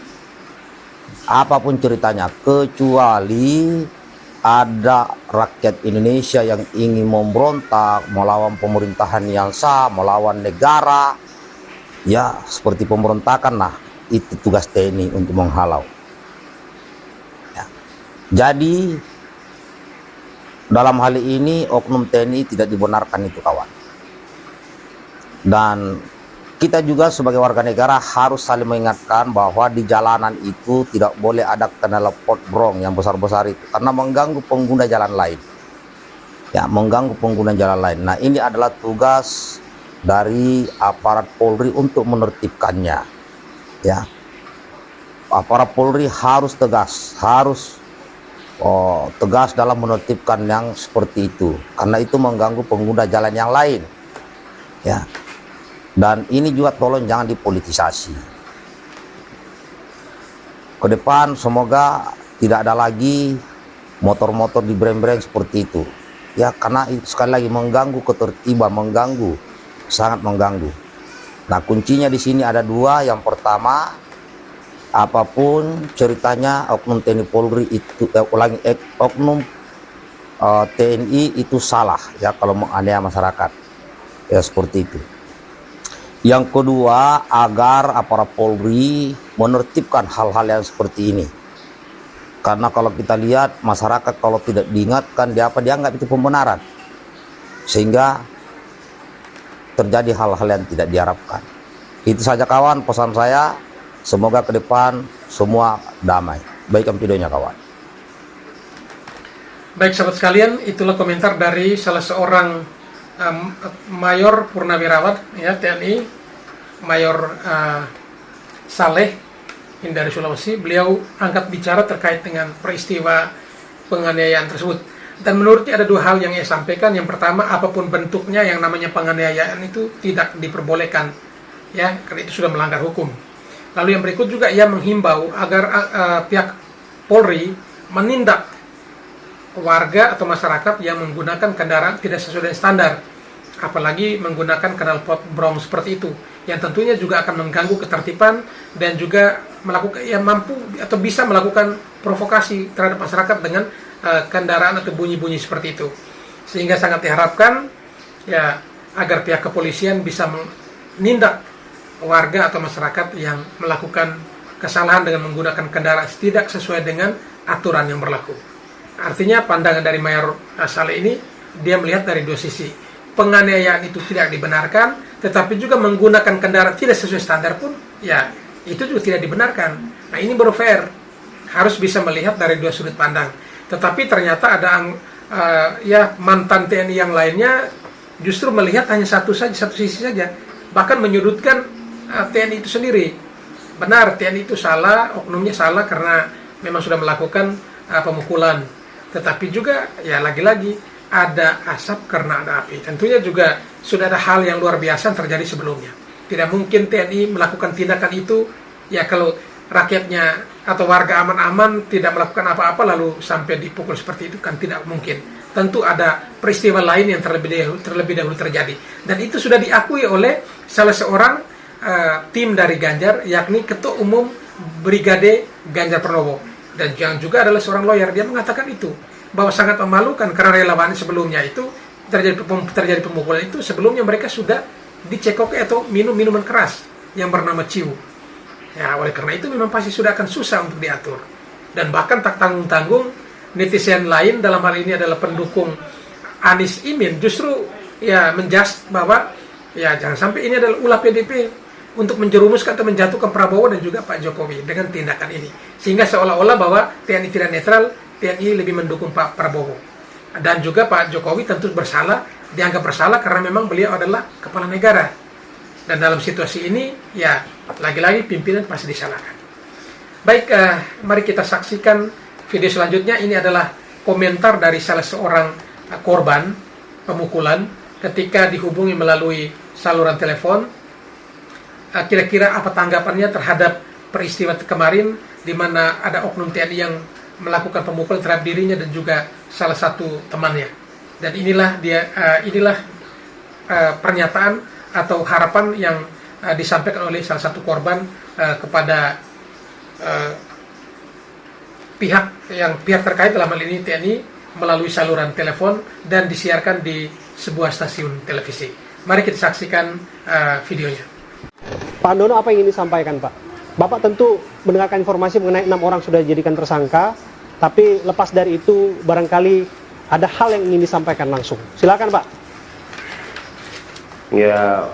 Apapun ceritanya, kecuali ada rakyat Indonesia yang ingin memberontak, melawan pemerintahan yang sah, melawan negara, ya seperti pemberontakan, nah itu tugas TNI untuk menghalau. Jadi dalam hal ini oknum TNI tidak dibenarkan itu, kawan. Dan kita juga sebagai warga negara harus saling mengingatkan bahwa di jalanan itu tidak boleh ada knalpot brong yang besar-besar itu, karena mengganggu pengguna jalan lain. Ya, mengganggu pengguna jalan lain. Nah, ini adalah tugas dari aparat Polri untuk menertibkannya. Ya, aparat Polri harus tegas, tegas dalam menertibkan yang seperti itu, karena itu mengganggu pengguna jalan yang lain, ya. Dan ini juga tolong jangan dipolitisasi. Ke depan semoga tidak ada lagi motor-motor di breng-breng seperti itu, ya, karena itu sekali lagi mengganggu ketertiban, sangat mengganggu. Nah, kuncinya di sini ada dua. Yang pertama, apapun ceritanya oknum TNI Polri itu oknum TNI itu salah, ya, kalau menganiaya masyarakat, ya seperti itu. Yang kedua, agar aparat Polri menertibkan hal-hal yang seperti ini, karena kalau kita lihat masyarakat kalau tidak diingatkan, dia anggap itu pembenaran, sehingga terjadi hal-hal yang tidak diharapkan. Itu saja, kawan, pesan saya. Semoga ke depan semua damai. Baikkan videonya, kawan. Baik sahabat sekalian, itulah komentar dari salah seorang Mayor Purnawirawan ya TNI, Mayor Saleh dari Sulawesi. Beliau angkat bicara terkait dengan peristiwa penganiayaan tersebut. Dan menurutnya ada dua hal yang ia sampaikan. Yang pertama, apapun bentuknya yang namanya penganiayaan itu tidak diperbolehkan, ya, karena itu sudah melanggar hukum. Lalu yang berikut juga ia menghimbau agar pihak Polri menindak warga atau masyarakat yang menggunakan kendaraan tidak sesuai dengan standar, apalagi menggunakan knalpot brong seperti itu, yang tentunya juga akan mengganggu ketertiban dan juga melakukan yang mampu atau bisa melakukan provokasi terhadap masyarakat dengan kendaraan atau bunyi-bunyi seperti itu. Sehingga sangat diharapkan ya agar pihak kepolisian bisa menindak warga atau masyarakat yang melakukan kesalahan dengan menggunakan kendaraan tidak sesuai dengan aturan yang berlaku. Artinya pandangan dari Mayor Saleh ini, dia melihat dari dua sisi. Penganiayaan itu tidak dibenarkan, tetapi juga menggunakan kendaraan tidak sesuai standar pun, ya itu juga tidak dibenarkan. Nah ini baru fair, harus bisa melihat dari dua sudut pandang. Tetapi ternyata ada ya mantan TNI yang lainnya justru melihat hanya satu sisi saja, bahkan menyudutkan TNI itu sendiri. Benar, TNI itu salah, oknumnya salah karena memang sudah melakukan pemukulan. Tetapi juga ya lagi-lagi ada asap karena ada api. Tentunya juga sudah ada hal yang luar biasa yang terjadi sebelumnya. Tidak mungkin TNI melakukan tindakan itu ya kalau rakyatnya atau warga aman-aman tidak melakukan apa-apa lalu sampai dipukul seperti itu, kan tidak mungkin. Tentu ada peristiwa lain yang terlebih dahulu terjadi. Dan itu sudah diakui oleh salah seorang tim dari Ganjar, yakni Ketua Umum Brigade Ganjar Pranowo. Dan yang juga adalah seorang lawyer, dia mengatakan itu, bahwa sangat memalukan karena relawan sebelumnya itu terjadi pemukulan itu, sebelumnya mereka sudah dicekoki atau minum minuman keras yang bernama ciu. Ya, oleh karena itu memang pasti sudah akan susah untuk diatur. Dan bahkan tak tanggung-tanggung netizen lain, dalam hal ini adalah pendukung Anies Imin, justru ya menjudge bahwa ya jangan sampai ini adalah ulah PDP untuk menjerumuskan atau menjatuhkan Prabowo dan juga Pak Jokowi dengan tindakan ini. Sehingga seolah-olah bahwa TNI tidak netral, TNI lebih mendukung Pak Prabowo. Dan juga Pak Jokowi tentu bersalah, dianggap bersalah karena memang beliau adalah kepala negara. Dan dalam situasi ini, ya lagi-lagi pimpinan pasti disalahkan. Baik, mari kita saksikan video selanjutnya. Ini adalah komentar dari salah seorang korban pemukulan ketika dihubungi melalui saluran telepon. Kira-kira apa tanggapannya terhadap peristiwa kemarin di mana ada oknum TNI yang melakukan pemukulan terhadap dirinya dan juga salah satu temannya. Dan inilah pernyataan atau harapan yang disampaikan oleh salah satu korban kepada pihak terkait, dalam hal ini TNI, melalui saluran telepon dan disiarkan di sebuah stasiun televisi. Mari kita saksikan videonya. Pak Dono, apa yang ingin disampaikan, Pak? Bapak tentu mendengarkan informasi mengenai 6 orang sudah dijadikan tersangka, tapi lepas dari itu barangkali ada hal yang ingin disampaikan langsung. Silakan, Pak. Ya,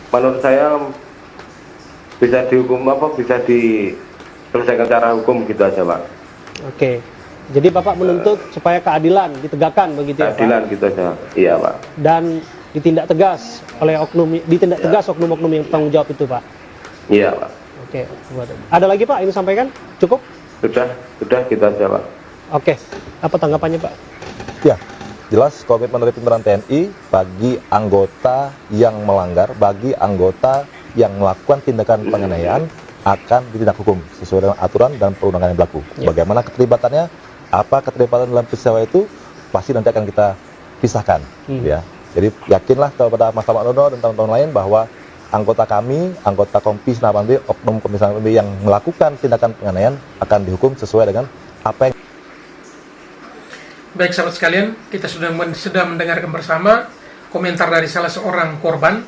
menurut saya bisa dihukum bisa diselesaikan secara hukum gitu aja, Pak. Oke. Jadi Bapak menuntut supaya keadilan ditegakkan begitu ya, Pak? Keadilan gitu aja. Iya, Pak. Dan ditindak tegas oleh oknum-oknum yang bertanggung jawab itu, Pak. Iya, Pak. Oke. Ada lagi, Pak, ini sampaikan? Cukup? Sudah gitu aja, Pak. Oke. Apa tanggapannya, Pak? Ya, jelas komitmen dari pimpinan TNI bagi anggota yang melanggar, bagi anggota yang melakukan tindakan penganiayaan akan ditindak hukum sesuai dengan aturan dan perundangan yang berlaku. Ya. Bagaimana keterlibatannya? Apa keterlibatan dalam peristiwa itu? Pasti nanti akan kita pisahkan, ya. Jadi yakinlah kepada Mas Dono dan teman-teman lain bahwa anggota kami, anggota Kompi 8B, oknum Kompi 8B yang melakukan tindakan penganiayaan akan dihukum sesuai dengan apa yang... Baik sahabat sekalian, kita sudah mendengarkan bersama komentar dari salah seorang korban.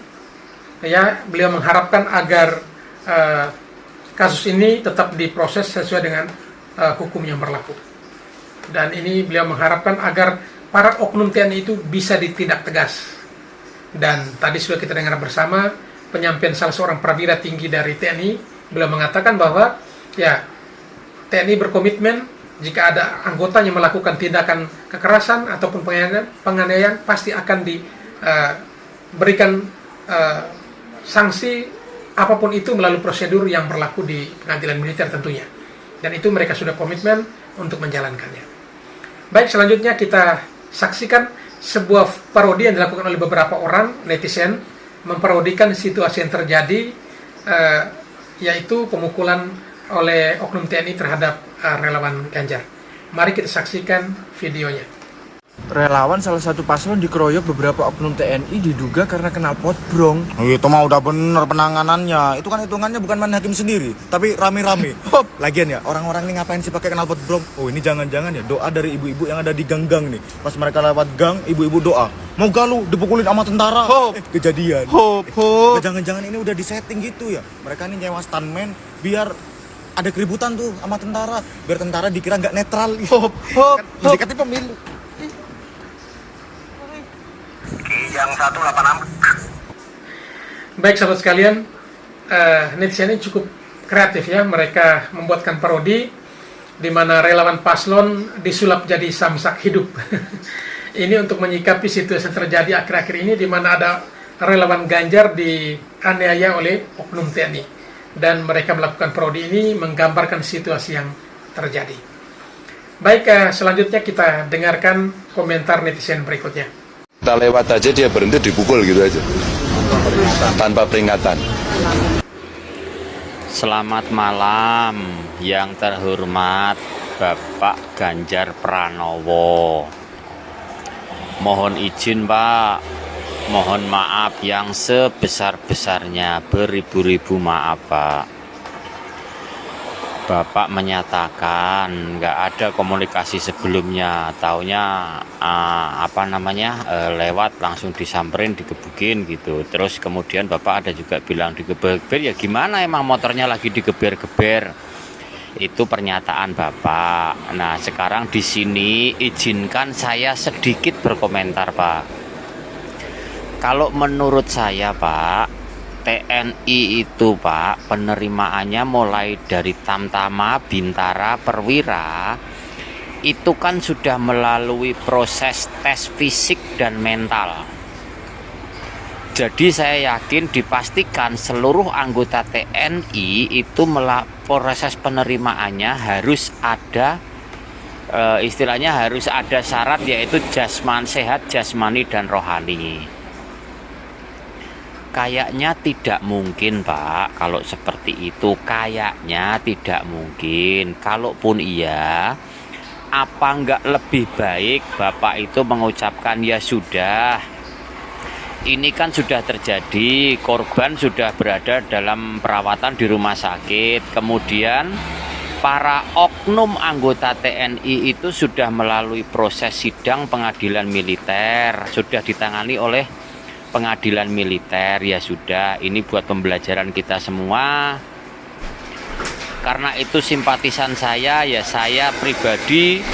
Ya, beliau mengharapkan agar kasus ini tetap diproses sesuai dengan hukum yang berlaku. Dan ini beliau mengharapkan agar para oknum TNI itu bisa ditindak tegas. Dan tadi sudah kita dengar bersama penyampaian salah seorang perwira tinggi dari TNI. Beliau mengatakan bahwa ya TNI berkomitmen jika ada anggotanya melakukan tindakan kekerasan ataupun penganiayaan, pasti akan diberikan sanksi apapun itu melalui prosedur yang berlaku di pengadilan militer tentunya. Dan itu mereka sudah komitmen untuk menjalankannya. Baik, selanjutnya kita saksikan sebuah parodi yang dilakukan oleh beberapa orang netizen memparodikan situasi yang terjadi, yaitu pemukulan oleh oknum TNI terhadap relawan Ganjar. Mari kita saksikan videonya. Relawan salah satu paslon dikeroyok beberapa oknum TNI diduga karena knalpot brong. Itu mah udah bener penanganannya. Itu kan hitungannya bukan main hakim sendiri, tapi rame-rame. Lagian ya, orang-orang ini ngapain sih pakai knalpot brong? Oh, ini jangan-jangan ya doa dari ibu-ibu yang ada di gang-gang nih. Pas mereka lewat gang, ibu-ibu doa. Moga lu dipukulin sama tentara. Kejadian. Jangan-jangan ini udah disetting gitu ya. Mereka ini nyewa stuntman biar ada keributan tuh sama tentara, biar tentara dikira nggak netral. Kan mendekati pemilu. Yang 186. Baik sahabat sekalian, netizen ini cukup kreatif ya. Mereka membuatkan parodi di mana relawan paslon disulap jadi samsak hidup. Ini untuk menyikapi situasi yang terjadi akhir-akhir ini di mana ada relawan Ganjar dianiaya oleh oknum TNI. Dan mereka melakukan parodi ini menggambarkan situasi yang terjadi. Baik, selanjutnya kita dengarkan komentar netizen berikutnya. Kita lewat aja dia berhenti dipukul gitu aja tanpa peringatan. Selamat malam yang terhormat Bapak Ganjar Pranowo. Mohon izin Pak, mohon maaf yang sebesar-besarnya, beribu-ribu maaf Pak. Bapak menyatakan nggak ada komunikasi sebelumnya, taunya lewat langsung disamperin, digebukin gitu. Terus kemudian Bapak ada juga bilang digeber-geber, ya gimana emang motornya lagi digeber-geber. Itu pernyataan Bapak. Nah, sekarang di sini izinkan saya sedikit berkomentar, Pak. Kalau menurut saya, Pak, TNI itu Pak, penerimaannya mulai dari Tamtama, Bintara, Perwira itu kan sudah melalui proses tes fisik dan mental. Jadi saya yakin dipastikan seluruh anggota TNI itu proses penerimaannya harus ada istilahnya harus ada syarat, yaitu sehat jasmani dan rohani. Kayaknya tidak mungkin Pak kalau seperti itu, kayaknya tidak mungkin. Kalaupun iya, apa enggak lebih baik Bapak itu mengucapkan ya sudah, ini kan sudah terjadi, korban sudah berada dalam perawatan di rumah sakit, kemudian para oknum anggota TNI itu sudah melalui proses sidang pengadilan militer, sudah ditangani oleh pengadilan militer, ya sudah, ini buat pembelajaran kita semua. Karena itu simpatisan saya, ya saya pribadi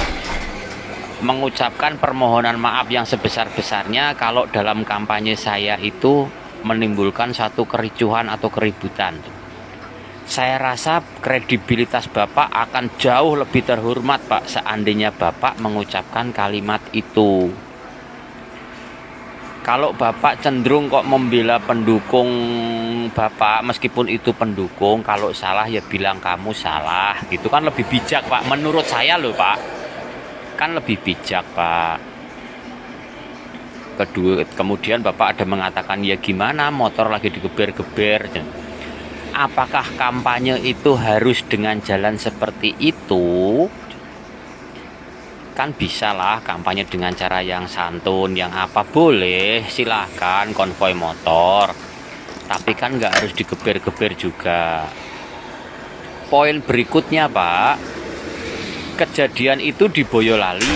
mengucapkan permohonan maaf yang sebesar-besarnya kalau dalam kampanye saya itu menimbulkan satu kericuhan atau keributan. Saya rasa kredibilitas Bapak akan jauh lebih terhormat Pak seandainya Bapak mengucapkan kalimat itu. Kalau Bapak cenderung kok membela pendukung Bapak, meskipun itu pendukung, kalau salah ya bilang kamu salah, gitu kan lebih bijak Pak, menurut saya loh Pak, kan lebih bijak Pak. Kemudian Bapak ada mengatakan ya gimana motor lagi digeber-geber. Apakah kampanye itu harus dengan jalan seperti itu? Kan bisa lah kampanye dengan cara yang santun, yang apa boleh, silahkan konvoi motor, tapi kan nggak harus digeber-geber juga. Poin berikutnya Pak, kejadian itu di Boyolali,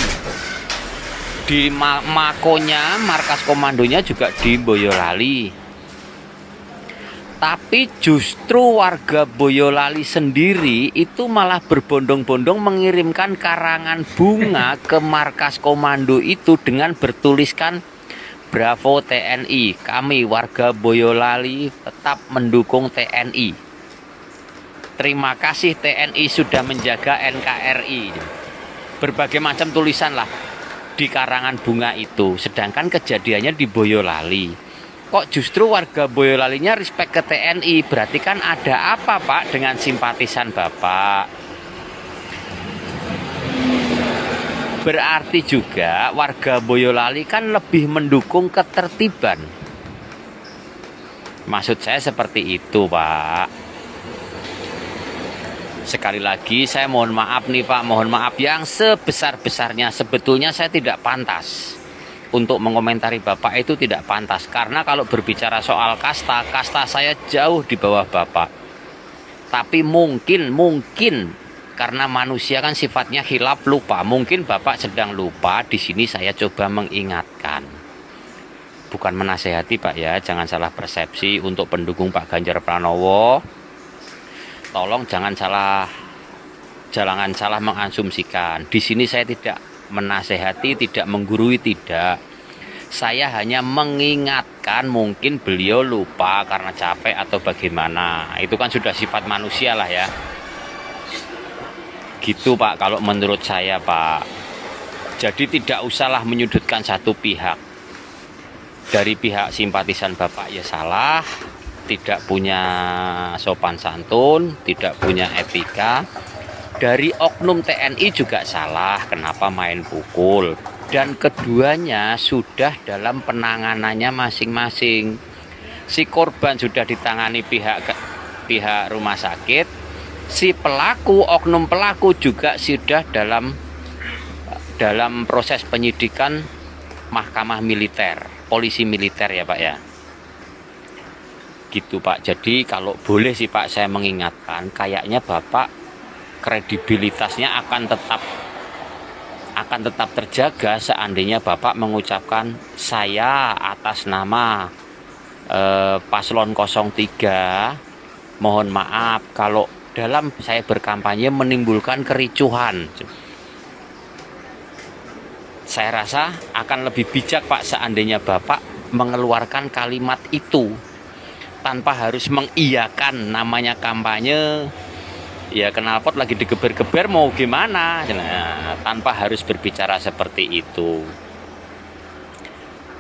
di makonya, markas komandonya juga di Boyolali. Tapi justru warga Boyolali sendiri itu malah berbondong-bondong mengirimkan karangan bunga ke markas komando itu dengan bertuliskan Bravo TNI, kami warga Boyolali tetap mendukung TNI. Terima kasih TNI sudah menjaga NKRI. berbagai macam tulisan lah di karangan bunga itu, sedangkan kejadiannya di Boyolali. Kok justru warga Boyolalinya respect ke TNI? Berarti kan ada apa Pak dengan simpatisan Bapak? Berarti juga warga Boyolali kan lebih mendukung ketertiban. Maksud saya seperti itu Pak. Sekali lagi saya mohon maaf nih Pak, mohon maaf yang sebesar-besarnya. Sebetulnya saya tidak pantas untuk mengomentari Bapak, itu tidak pantas. Karena kalau berbicara soal kasta, kasta saya jauh di bawah Bapak. Tapi mungkin karena manusia kan sifatnya khilaf, lupa. Mungkin Bapak sedang lupa, di sini saya coba mengingatkan. Bukan menasehati Pak ya, jangan salah persepsi untuk pendukung Pak Ganjar Pranowo. Tolong jangan salah mengasumsikan. Di sini saya tidak menasehati, tidak menggurui, tidak. Saya hanya mengingatkan, mungkin beliau lupa karena capek atau bagaimana. Itu kan sudah sifat manusia lah ya. Gitu Pak, kalau menurut saya Pak. Jadi tidak usahlah menyudutkan satu pihak. Dari pihak simpatisan Bapak ya salah, tidak punya sopan santun, tidak punya etika. Dari oknum TNI juga salah, kenapa main pukul. Dan keduanya sudah dalam penanganannya masing-masing. Si korban sudah ditangani pihak rumah sakit. Si pelaku, oknum pelaku juga sudah dalam proses penyidikan mahkamah militer, polisi militer ya Pak ya. Gitu Pak. Jadi kalau boleh sih Pak saya mengingatkan, kayaknya Bapak kredibilitasnya akan tetap terjaga seandainya Bapak mengucapkan saya atas nama paslon 03 mohon maaf kalau dalam saya berkampanye menimbulkan kericuhan. Saya rasa akan lebih bijak Pak seandainya Bapak mengeluarkan kalimat itu tanpa harus mengiyakan namanya kampanye. Ya knalpot lagi digeber-geber mau gimana? Nah, tanpa harus berbicara seperti itu.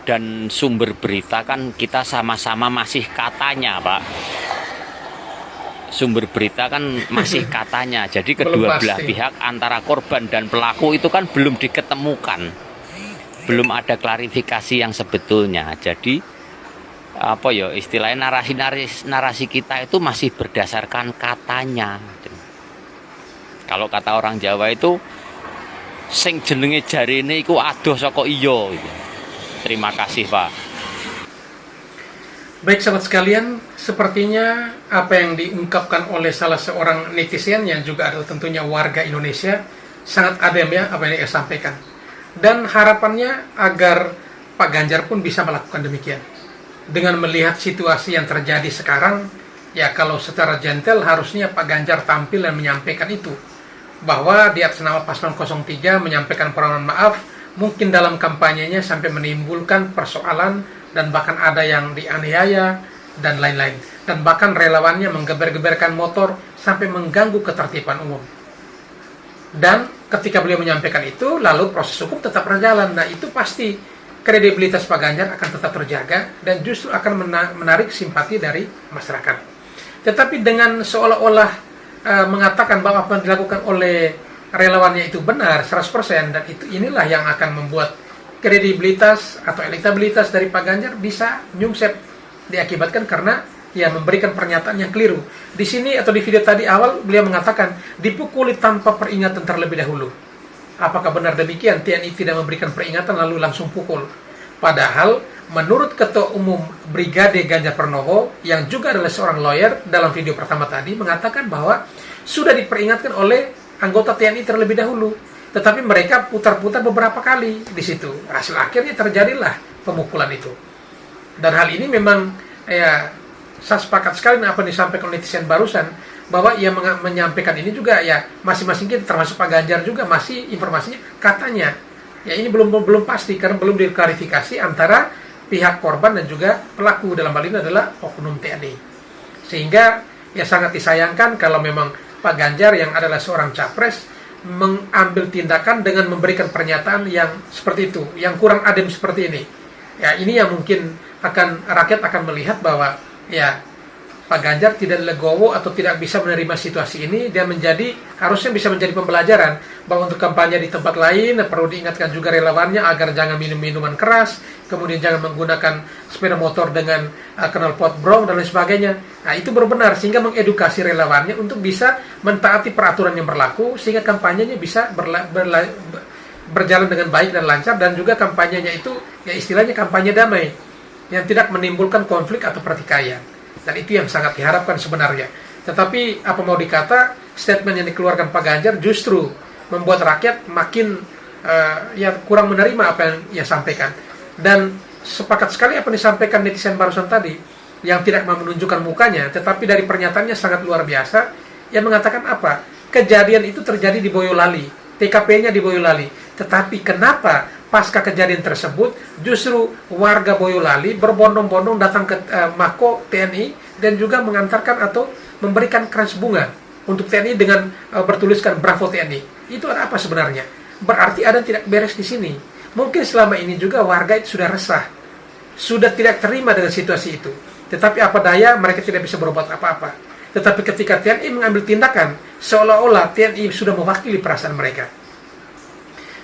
Dan sumber berita kan kita sama-sama masih katanya Pak. Sumber berita kan masih katanya, jadi kedua belah pihak antara korban dan pelaku itu kan belum diketemukan, belum ada klarifikasi yang sebetulnya. Jadi apa ya istilahnya, narasi kita itu masih berdasarkan katanya. Kalau kata orang Jawa itu sing jenenge jarine iku adoh saka iya. Terima kasih Pak. Baik sahabat sekalian, sepertinya apa yang diungkapkan oleh salah seorang netizen yang juga adalah tentunya warga Indonesia sangat adem ya apa yang dia sampaikan. Dan harapannya agar Pak Ganjar pun bisa melakukan demikian. Dengan melihat situasi yang terjadi sekarang, ya kalau secara gentle harusnya Pak Ganjar tampil dan menyampaikan itu. Bahwa di atas nama paslon 03 menyampaikan permohonan maaf, mungkin dalam kampanyenya sampai menimbulkan persoalan dan bahkan ada yang dianiaya dan lain-lain, dan bahkan relawannya menggeber-geberkan motor sampai mengganggu ketertiban umum. Dan ketika beliau menyampaikan itu, lalu proses hukum tetap berjalan. Nah itu pasti kredibilitas Pak Ganjar akan tetap terjaga dan justru akan menarik simpati dari masyarakat. Tetapi dengan seolah-olah mengatakan bahwa apa yang dilakukan oleh relawannya itu benar 100%, dan inilah yang akan membuat kredibilitas atau elektabilitas dari Pak Ganjar bisa nyungsep, diakibatkan karena ya memberikan pernyataan yang keliru. Di sini atau di video tadi awal beliau mengatakan dipukuli tanpa peringatan terlebih dahulu. Apakah benar demikian? TNI tidak memberikan peringatan lalu langsung pukul. Padahal menurut Ketua Umum Brigade Ganjar Pranowo yang juga adalah seorang lawyer, dalam video pertama tadi mengatakan bahwa sudah diperingatkan oleh anggota TNI terlebih dahulu. Tetapi mereka putar-putar beberapa kali di situ. Hasil akhirnya terjadilah pemukulan itu. Dan hal ini memang ya saya sepakat sekali dengan apa yang disampaikan netizen barusan, bahwa ia menyampaikan ini juga ya masing-masing kita termasuk Pak Ganjar juga masih informasinya katanya. Ya ini belum pasti karena belum diklarifikasi antara pihak korban dan juga pelaku, dalam hal ini adalah oknum TNI. Sehingga ya sangat disayangkan kalau memang Pak Ganjar yang adalah seorang capres mengambil tindakan dengan memberikan pernyataan yang seperti itu, yang kurang adem seperti ini. Ya, ini yang mungkin rakyat akan melihat bahwa ya Pak Ganjar tidak legowo atau tidak bisa menerima situasi ini, dan harusnya bisa menjadi pembelajaran bahwa untuk kampanye di tempat lain perlu diingatkan juga relawannya agar jangan minum minuman keras, kemudian jangan menggunakan sepeda motor dengan knalpot brong dan lain sebagainya. Nah, itu benar sehingga mengedukasi relawannya untuk bisa mentaati peraturan yang berlaku sehingga kampanyenya bisa berjalan dengan baik dan lancar, dan juga kampanyenya itu ya istilahnya kampanye damai yang tidak menimbulkan konflik atau pertikaian. Dan itu yang sangat diharapkan sebenarnya. Tetapi apa mau dikata, statement yang dikeluarkan Pak Ganjar justru membuat rakyat makin ya kurang menerima apa yang ia sampaikan. Dan sepakat sekali apa yang disampaikan netizen barusan tadi, yang tidak mau menunjukkan mukanya, tetapi dari pernyataannya sangat luar biasa, yang mengatakan apa? Kejadian itu terjadi di Boyolali, TKP-nya di Boyolali. Tetapi kenapa pasca kejadian tersebut justru warga Boyolali berbondong-bondong datang ke Mako TNI dan juga mengantarkan atau memberikan kras bunga untuk TNI dengan bertuliskan Bravo TNI. Itu ada apa sebenarnya? Berarti ada yang tidak beres di sini. Mungkin selama ini juga warga itu sudah resah, sudah tidak terima dengan situasi itu. Tetapi apa daya, mereka tidak bisa berbuat apa-apa. Tetapi ketika TNI mengambil tindakan, seolah-olah TNI sudah mewakili perasaan mereka.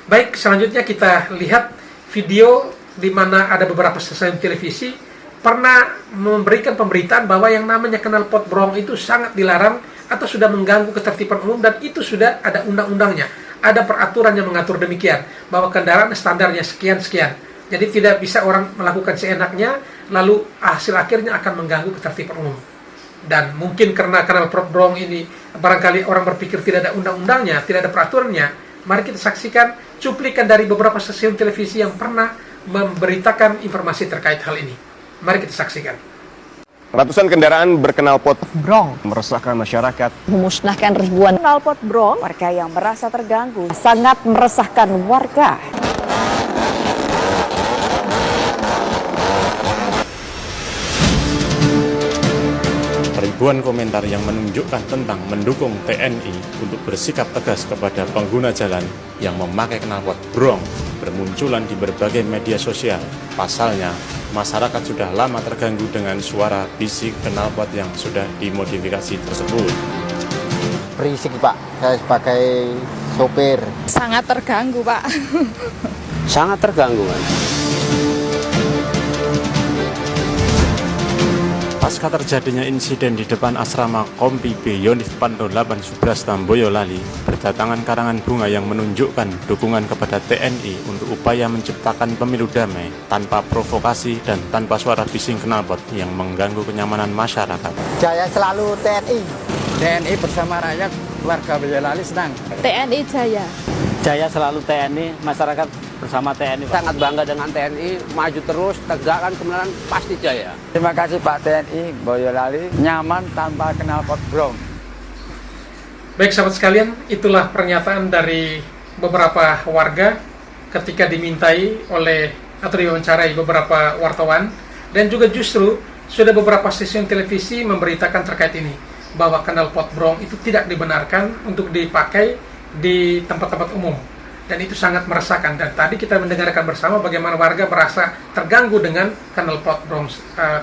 Baik, selanjutnya kita lihat video di mana ada beberapa stasiun televisi pernah memberikan pemberitaan bahwa yang namanya knalpot brong itu sangat dilarang atau sudah mengganggu ketertiban umum, dan itu sudah ada undang-undangnya. Ada peraturan yang mengatur demikian, bahwa kendaraan standarnya sekian-sekian. Jadi tidak bisa orang melakukan seenaknya, lalu hasil akhirnya akan mengganggu ketertiban umum. Dan mungkin karena knalpot brong ini barangkali orang berpikir tidak ada undang-undangnya, tidak ada peraturannya. Mari kita saksikan cuplikan dari beberapa stasiun televisi yang pernah memberitakan informasi terkait hal ini. Mari kita saksikan. Ratusan kendaraan berknalpot brong meresahkan masyarakat. Memusnahkan ribuan knalpot brong, warga yang merasa terganggu. Sangat meresahkan warga. Ribuan komentar yang menunjukkan tentang mendukung TNI untuk bersikap tegas kepada pengguna jalan yang memakai knalpot brong bermunculan di berbagai media sosial. Pasalnya, masyarakat sudah lama terganggu dengan suara bisik knalpot yang sudah dimodifikasi tersebut. Berisik, Pak. Saya sebagai sopir. Sangat terganggu, Pak. Sangat terganggu, Pak. Pasca terjadinya insiden di depan asrama Kompi B Yonif Panto 8 Subrasta Boyolali, berdatangan karangan bunga yang menunjukkan dukungan kepada TNI untuk upaya menciptakan pemilu damai tanpa provokasi dan tanpa suara bising knalpot yang mengganggu kenyamanan masyarakat. Jaya selalu TNI. TNI bersama rakyat, warga Boyolali senang. TNI jaya. Jaya selalu TNI, masyarakat bersama TNI. Sangat bangga dengan TNI, maju terus, tegakkan kemenangan pasti jaya. Terima kasih Pak TNI, Boyolali nyaman tanpa knalpot brong. Baik sahabat sekalian, itulah pernyataan dari beberapa warga ketika dimintai oleh atau diwawancarai beberapa wartawan, dan juga justru sudah beberapa stasiun televisi memberitakan terkait ini, bahwa knalpot brong itu tidak dibenarkan untuk dipakai di tempat-tempat umum. Dan itu sangat meresahkan. Dan tadi kita mendengarkan bersama bagaimana warga merasa terganggu dengan knalpot brong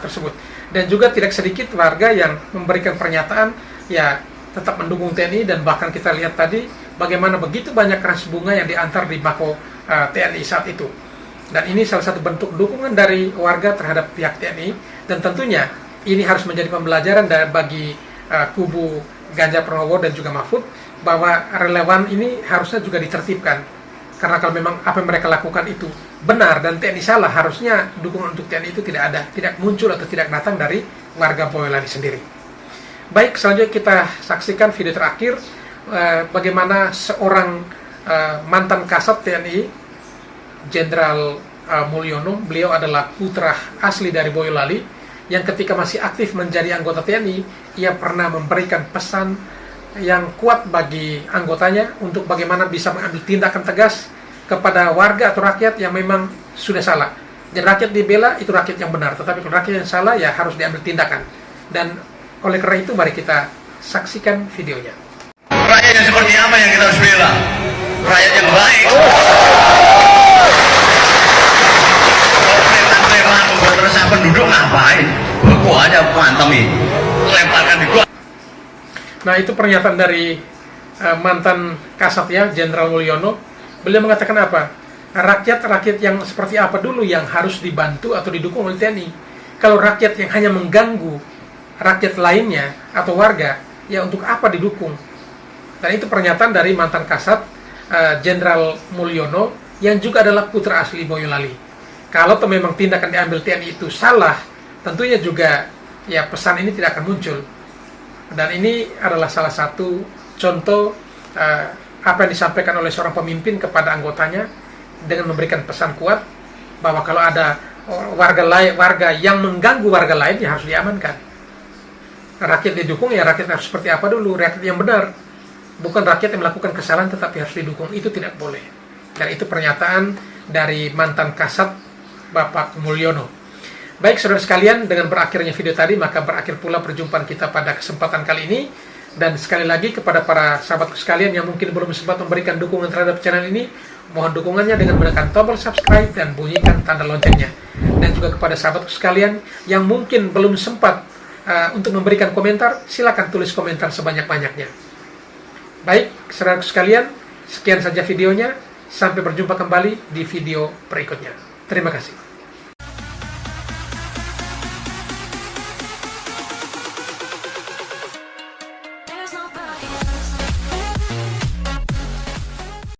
tersebut. Dan juga tidak sedikit warga yang memberikan pernyataan ya tetap mendukung TNI, dan bahkan kita lihat tadi bagaimana begitu banyak kras bunga yang diantar di Mako TNI saat itu. Dan ini salah satu bentuk dukungan dari warga terhadap pihak TNI, dan tentunya ini harus menjadi pembelajaran bagi kubu Ganjar Pranowo dan juga Mahfud, bahwa relawan ini harusnya juga ditertibkan. Karena kalau memang apa yang mereka lakukan itu benar dan TNI salah, harusnya dukungan untuk TNI itu tidak ada, tidak muncul atau tidak datang dari warga Boyolali sendiri. Baik, selanjutnya kita saksikan video terakhir bagaimana seorang mantan Kasat TNI, Jenderal Mulyono, beliau adalah putra asli dari Boyolali, yang ketika masih aktif menjadi anggota TNI, ia pernah memberikan pesan yang kuat bagi anggotanya untuk bagaimana bisa mengambil tindakan tegas kepada warga atau rakyat yang memang sudah salah. Dan rakyat dibela, itu rakyat yang benar, tetapi kalau rakyat yang salah ya harus diambil tindakan. Dan oleh karena itu mari kita saksikan videonya. Rakyat yang seperti apa yang kita harus bela? Rakyat yang baik. Preman-preman membuat resah penduduk ngapain? Beku aja mantemi, lemparkan di gua. Nah, itu pernyataan dari mantan Kasat ya, Jenderal Mulyono. Beliau mengatakan apa? Rakyat yang seperti apa dulu yang harus dibantu atau didukung oleh TNI? Kalau rakyat yang hanya mengganggu rakyat lainnya atau warga, ya untuk apa didukung? Dan itu pernyataan dari mantan Kasat Jenderal Mulyono yang juga adalah putra asli Boyolali. Kalau memang tindakan diambil TNI itu salah, tentunya juga ya pesan ini tidak akan muncul. Dan ini adalah salah satu contoh apa yang disampaikan oleh seorang pemimpin kepada anggotanya dengan memberikan pesan kuat bahwa kalau ada warga yang mengganggu warga lain ya harus diamankan. Rakyat didukung ya rakyat harus seperti apa dulu, rakyat yang benar, bukan rakyat yang melakukan kesalahan tetapi harus didukung, itu tidak boleh. Dan itu pernyataan dari mantan Kasat Bapak Mulyono. Baik saudara sekalian, dengan berakhirnya video tadi maka berakhir pula perjumpaan kita pada kesempatan kali ini. Dan sekali lagi kepada para sahabatku sekalian yang mungkin belum sempat memberikan dukungan terhadap channel ini, mohon dukungannya dengan menekan tombol subscribe dan bunyikan tanda loncengnya. Dan juga kepada sahabatku sekalian yang mungkin belum sempat untuk memberikan komentar, silakan tulis komentar sebanyak-banyaknya. Baik, saudaraku sekalian, sekian saja videonya. Sampai berjumpa kembali di video berikutnya. Terima kasih.